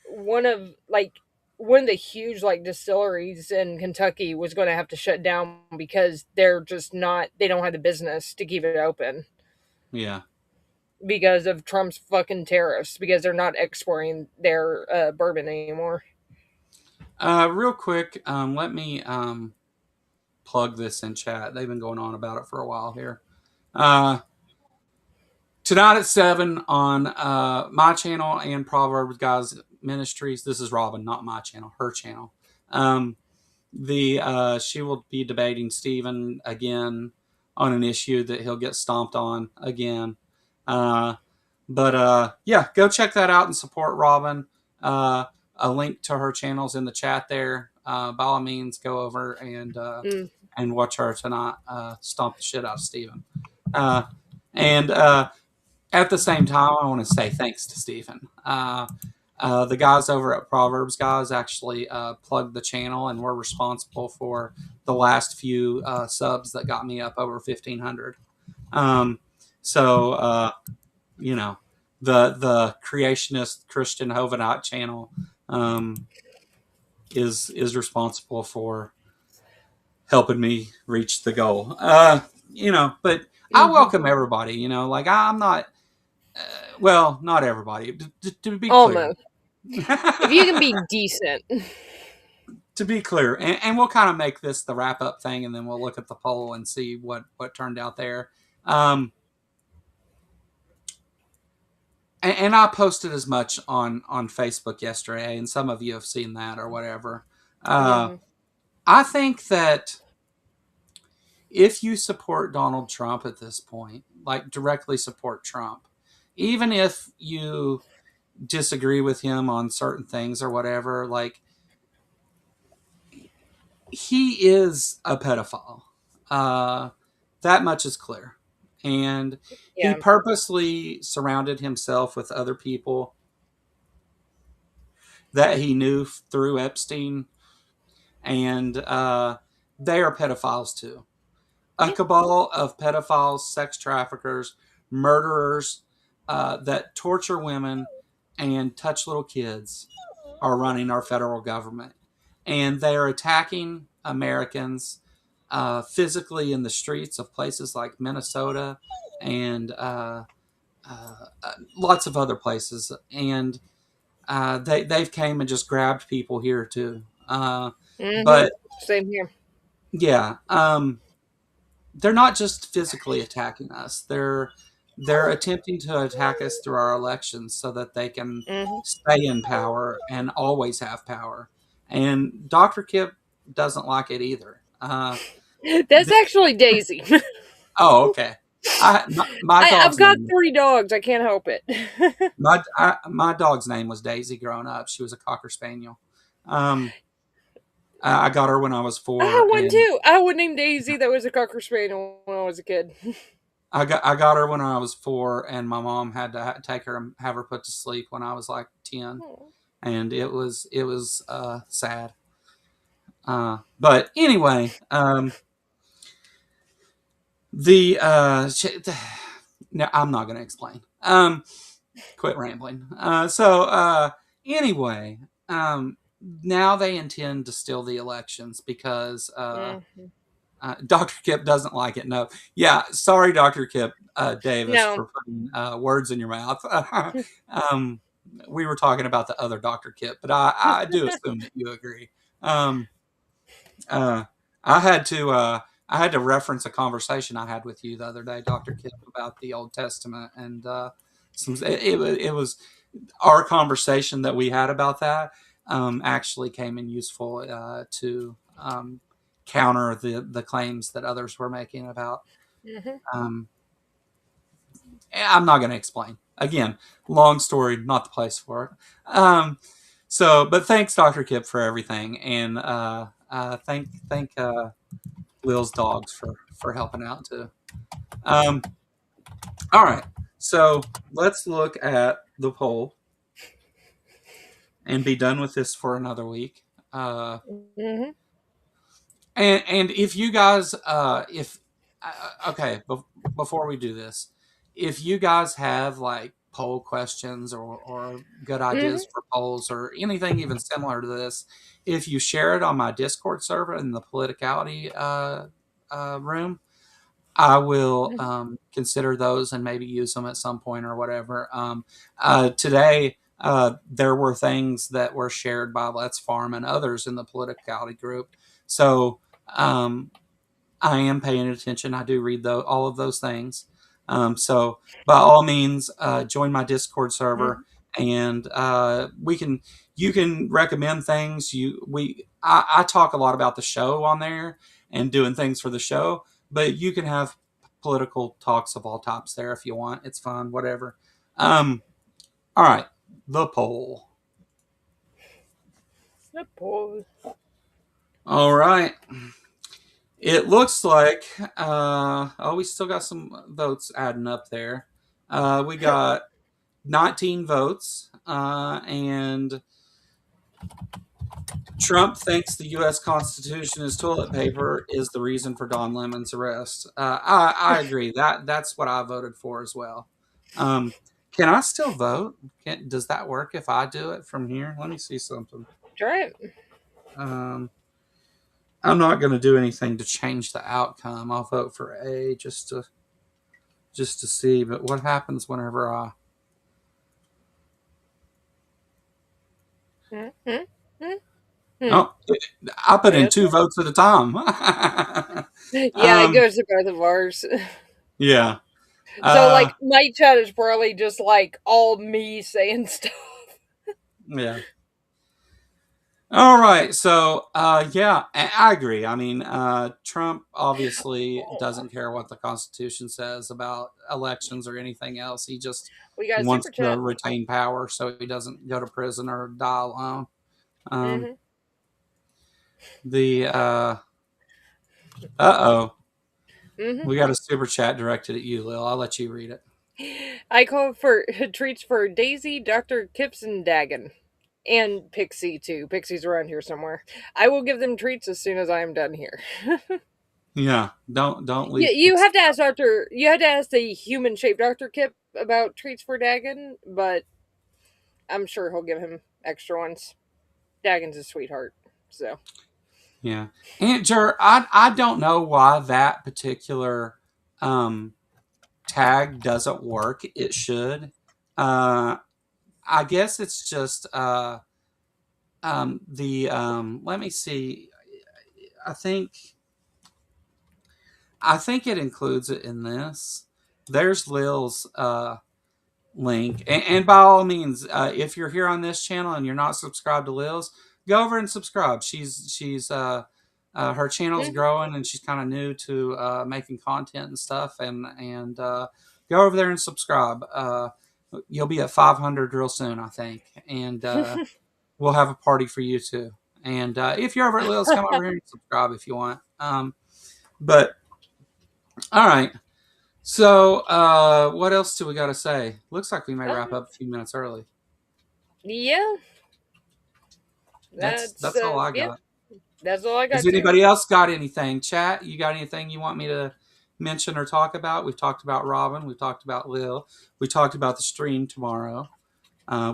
one of the huge distilleries in Kentucky was going to have to shut down because they don't have the business to keep it open. Yeah. Because of Trump's fucking tariffs, because they're not exporting their bourbon anymore. Real quick, let me plug this in chat. They've been going on about it for a while here. Tonight at 7 on my channel and Proverbs Guys Ministries. This is Robin, not my channel, her channel. She will be debating Stephen again on an issue that he'll get stomped on again. Yeah, go check that out and support Robin. A link to her channel's in the chat there. By all means, go over and watch her tonight stomp the shit out of Stephen. And at the same time, I want to say thanks to Stephen. The guys over at Proverbs Guys actually plugged the channel and were responsible for the last few subs that got me up over 1,500. So the creationist Christian Hovenite channel is responsible for helping me reach the goal. But I welcome everybody. Like I'm not. Well, not everybody. To be clear, Almost. If you can be decent. To be clear, and we'll kind of make this the wrap up thing, and then we'll look at the poll and see what turned out there. And I posted as much on Facebook yesterday, and some of you have seen that or whatever. I think that if you support Donald Trump at this point, like directly support Trump, even if you disagree with him on certain things or whatever, like he is a pedophile. That much is clear. And he purposely surrounded himself with other people that he knew through Epstein, and they are pedophiles too. A cabal of pedophiles, sex traffickers, murderers that torture women and touch little kids are running our federal government. And they are attacking Americans physically in the streets of places like Minnesota and lots of other places. And they've came and just grabbed people here too. But same here. Yeah, they're not just physically attacking us. They're attempting to attack us through our elections so that they can stay in power and always have power. And Dr. Kip doesn't like it either. That's actually Daisy. Oh, okay. I've got 3 dogs. I can't help it. My dog's name was Daisy growing up. She was a Cocker Spaniel. I got her when I was 4. I had one too. I would name Daisy. That was a Cocker Spaniel when I was a kid. I got her when I was 4, and my mom had to take her and have her put to sleep when I was like 10, and it was sad. But anyway, no, I'm not going to explain. Quit rambling. Anyway, now they intend to steal the elections because Dr. Kip doesn't like it. No. Yeah. Sorry, Dr. Kip Davis, for putting words in your mouth. We were talking about the other Dr. Kip, but I do assume that you agree. I had to reference a conversation I had with you the other day, Dr. Kip, about the Old Testament, and it was our conversation that we had about that actually came in useful to counter the claims that others were making about. I'm not going to explain. Again, long story, not the place for it. But thanks, Dr. Kip, for everything, and thank Will's dogs for helping out too. All right, so let's look at the poll and be done with this for another week. And if you guys, before we do this, if you guys have like poll questions or good ideas for polls or anything even similar to this, if you share it on my Discord server in the Politicality room, I will consider those and maybe use them at some point or whatever. Today, there were things that were shared by Let's Farm and others in the Politicality group. So I am paying attention. I do read all of those things. So by all means, join my Discord server, and you can recommend things. I talk a lot about the show on there and doing things for the show, but you can have political talks of all types there if you want. It's fun, whatever. All right, the poll. All right. It looks like, we still got some votes adding up there. We got 19 votes, and Trump thinks the U.S. Constitution is toilet paper is the reason for Don Lemon's arrest. I agree. That's what I voted for as well. Can I still vote? Does that work if I do it from here? Let me see something. Try it. I'm not going to do anything to change the outcome. I'll vote for A just to see. But what happens whenever I? Oh, I put in 2 votes at a time. Yeah, it goes to both of ours. Yeah. So, like, my chat is probably just, like, all me saying stuff. Yeah. All right. So, yeah, I agree. I mean, Trump obviously doesn't care what the Constitution says about elections or anything else. He just We got a wants super to chat. retain power so he doesn't go to prison or die alone. The we got a super chat directed at you, Lil. I'll let you read it. I call for treats for Daisy, Dr. Kipson Dagan, and Pixie too. Pixie's around here somewhere. I will give them treats as soon as I am done here. Yeah, don't leave. You have to ask Doctor. You have to ask the human-shaped Dr. Kip about treats for Dagan, but I'm sure he'll give him extra ones. Dagon's a sweetheart, so. Yeah, Aunt Jer, I don't know why that particular tag doesn't work. It should. I guess it's just let me see. I think it includes it in this. There's Lil's link, and by all means, if you're here on this channel and you're not subscribed to Lil's, go over and subscribe. She's her channel's growing, and she's kind of new to making content and stuff. And go over there and subscribe. You'll be at 500 real soon, I think, and we'll have a party for you too. And if you're over at Lil's, come over here and subscribe if you want. But all right. So what else do we got to say? Looks like we may wrap up a few minutes early. Yeah. That's all I got. Yeah. That's all I got. Has anybody else got anything? Chat, you got anything you want me to mention or talk about? We've talked about Robin. We've talked about Lil. We talked about the stream tomorrow.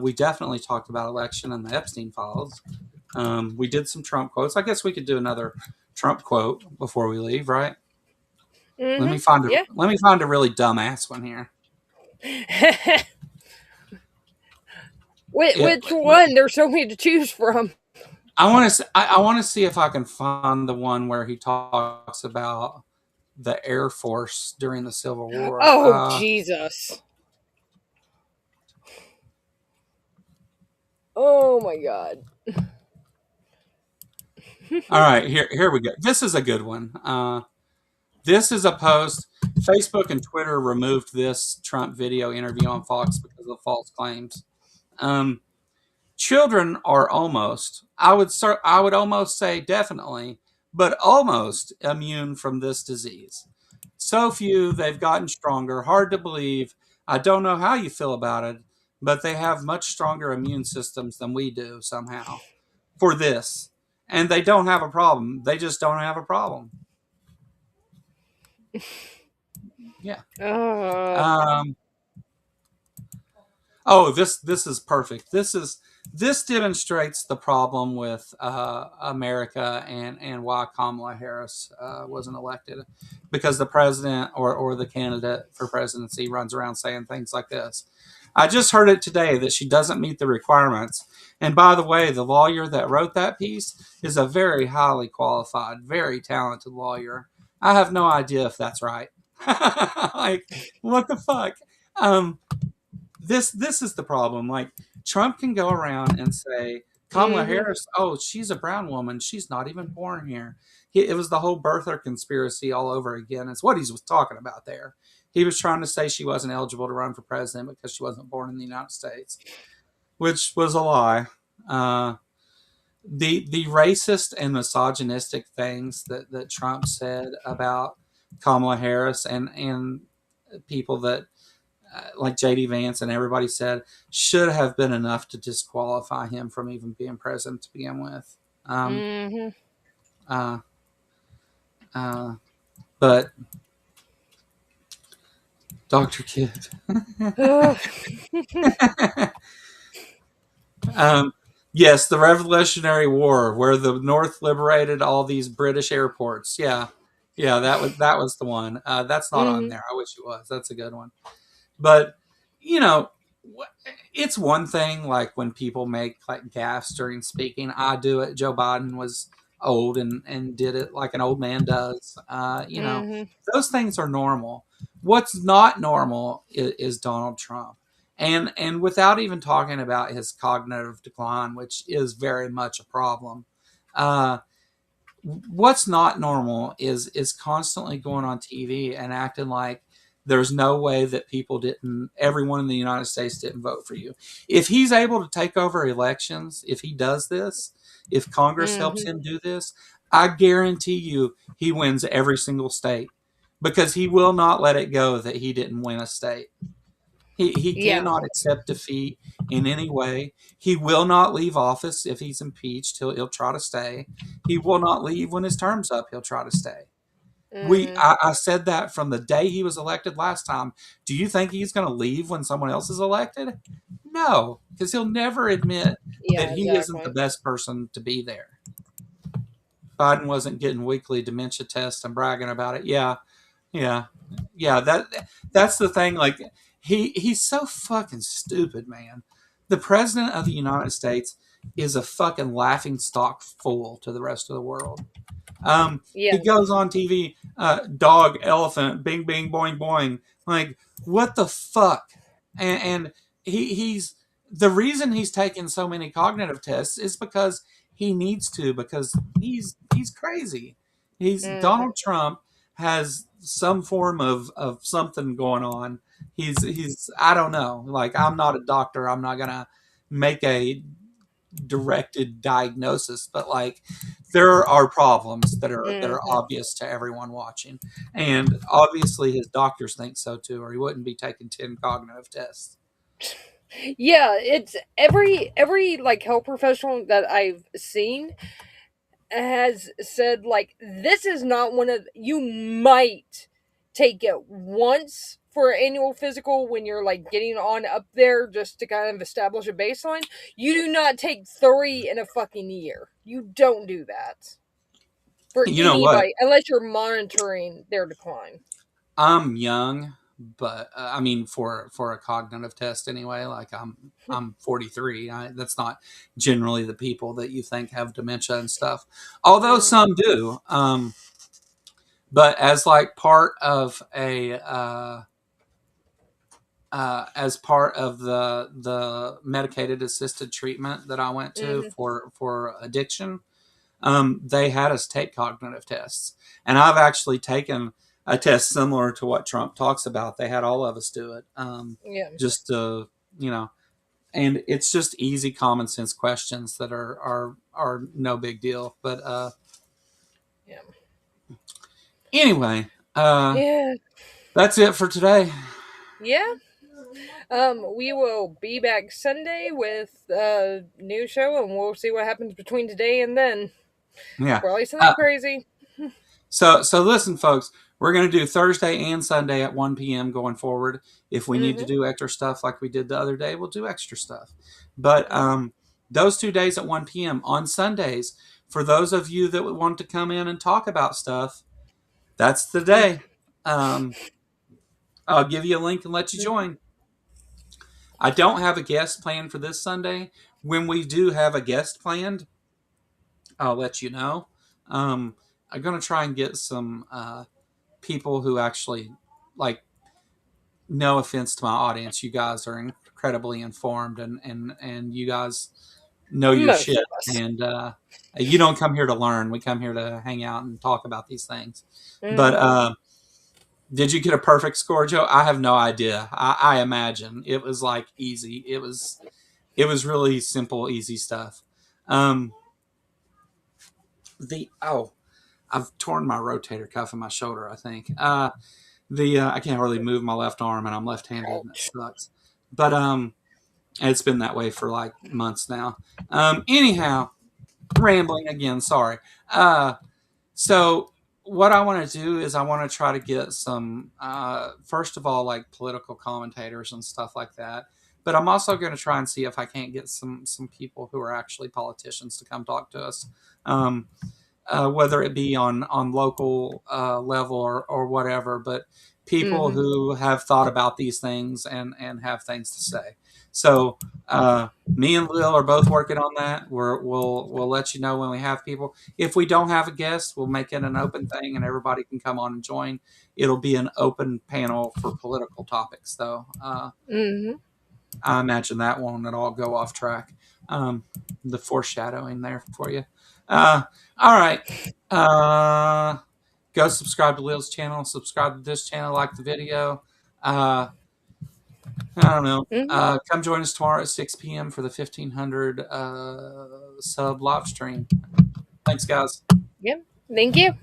We definitely talked about election and the Epstein files. We did some Trump quotes. I guess we could do another Trump quote before we leave, right? Let me find a really dumbass one here. Which one? There's so many to choose from. I want to see if I can find the one where he talks about the Air Force during the Civil War. Oh, Jesus. Oh, my God. All right, here we go. This is a good one. This is a post. Facebook and Twitter removed this Trump video interview on Fox because of false claims. Children are almost, I would almost say definitely, but almost immune from this disease. So few, they've gotten stronger. Hard to believe. I don't know how you feel about it, but they have much stronger immune systems than we do somehow for this. And they don't have a problem. They just don't have a problem. Yeah. This is perfect. This demonstrates the problem with America and why Kamala Harris wasn't elected, because the president or the candidate for presidency runs around saying things like this. I just heard it today that she doesn't meet the requirements. And by the way, the lawyer that wrote that piece is a very highly qualified, very talented lawyer. I have no idea if that's right. Like, what the fuck? This is the problem. Like, Trump can go around and say, Kamala Harris, oh, she's a brown woman. She's not even born here. It was the whole birther conspiracy all over again. It's what he was talking about there. He was trying to say she wasn't eligible to run for president because she wasn't born in the United States, which was a lie. the racist and misogynistic things that Trump said about Kamala Harris and people that like JD Vance and everybody said should have been enough to disqualify him from even being president to begin with. Uh, uh, but Dr. Kidd. Yes, the Revolutionary War, where the North liberated all these British airports. Yeah, yeah, that was the one. That's not on there. I wish it was. That's a good one. But you know, it's one thing like when people make like gaffes during speaking. I do it. Joe Biden was old and did it like an old man does. Those things are normal. What's not normal is Donald Trump. And without even talking about his cognitive decline, which is very much a problem, uh, what's not normal is constantly going on TV and acting like there's no way that everyone in the United States didn't vote for you. If he's able to take over elections, if he does this, if Congress helps him do this, I guarantee you he wins every single state because he will not let it go that he didn't win a state. He cannot accept defeat in any way. He will not leave office if he's impeached. He'll try to stay. He will not leave when his term's up. He'll try to stay. I said that from the day he was elected last time. Do you think he's going to leave when someone else is elected? No, because he'll never admit that he isn't the best person to be there. Biden wasn't getting weekly dementia tests and bragging about it. Yeah. That's the thing. Like he's so fucking stupid, man. The president of the United States is a fucking laughing stock fool to the rest of the world. He goes on TV, dog, elephant, bing, bing, boing, boing. Like, what the fuck? And he's the reason he's taking so many cognitive tests is because he needs to, because he's crazy. Donald Trump has some form of something going on. He's I don't know. Like, I'm not a doctor. I'm not gonna make a directed diagnosis, but like there are problems that are obvious to everyone watching, and obviously his doctors think so too, or he wouldn't be taking 10 cognitive tests. Yeah, it's every like health professional that I've seen has said like this is not one of you might take it once for an annual physical when you're like getting on up there just to kind of establish a baseline. You do not take 3 in a fucking year. You don't do that for anybody unless you're monitoring their decline. I'm young, but I mean for a cognitive test anyway. Like I'm 43. That's not generally the people that you think have dementia and stuff, although some do. But as like part of as part of the medicated assisted treatment that I went to for addiction, they had us take cognitive tests, and I've actually taken a test similar to what Trump talks about. They had all of us do it, just to and it's just easy common sense questions that are no big deal. But anyway, that's it for today. Yeah. We will be back Sunday with a new show, and we'll see what happens between today and then. Yeah, probably something crazy. So listen, folks, we're going to do Thursday and Sunday at 1 p.m. going forward. If we need to do extra stuff like we did the other day, we'll do extra stuff. But those 2 days at 1 p.m. on Sundays, for those of you that want to come in and talk about stuff, that's the day. I'll give you a link and let you join. I don't have a guest planned for this Sunday. When we do have a guest planned, I'll let you know. I'm going to try and get some people who actually, like, no offense to my audience, you guys are incredibly informed and you guys know your shit. And you don't come here to learn. We come here to hang out and talk about these things. But did you get a perfect score, Joe? I have no idea. I imagine it was like easy. It was really simple, easy stuff. I've torn my rotator cuff in my shoulder, I think. I can't hardly move my left arm, and I'm left-handed, and it sucks. But it's been that way for like months now. Anyhow, rambling again. Sorry. So what I want to do is I want to try to get some, first of all, like political commentators and stuff like that. But I'm also going to try and see if I can't get some people who are actually politicians to come talk to us. Whether it be on local level or whatever, but people who have thought about these things and have things to say. So me and Lil are both working on that. We'll let you know when we have people. If we don't have a guest, we'll make it an open thing and everybody can come on and join. It'll be an open panel for political topics, though. I imagine that won't at all go off track. The foreshadowing there for you. All right. Go subscribe to Lil's channel. Subscribe to this channel. Like the video. I don't know. Come join us tomorrow at 6 p.m. for the 1,500 sub live stream. Thanks, guys. Yep. Thank you.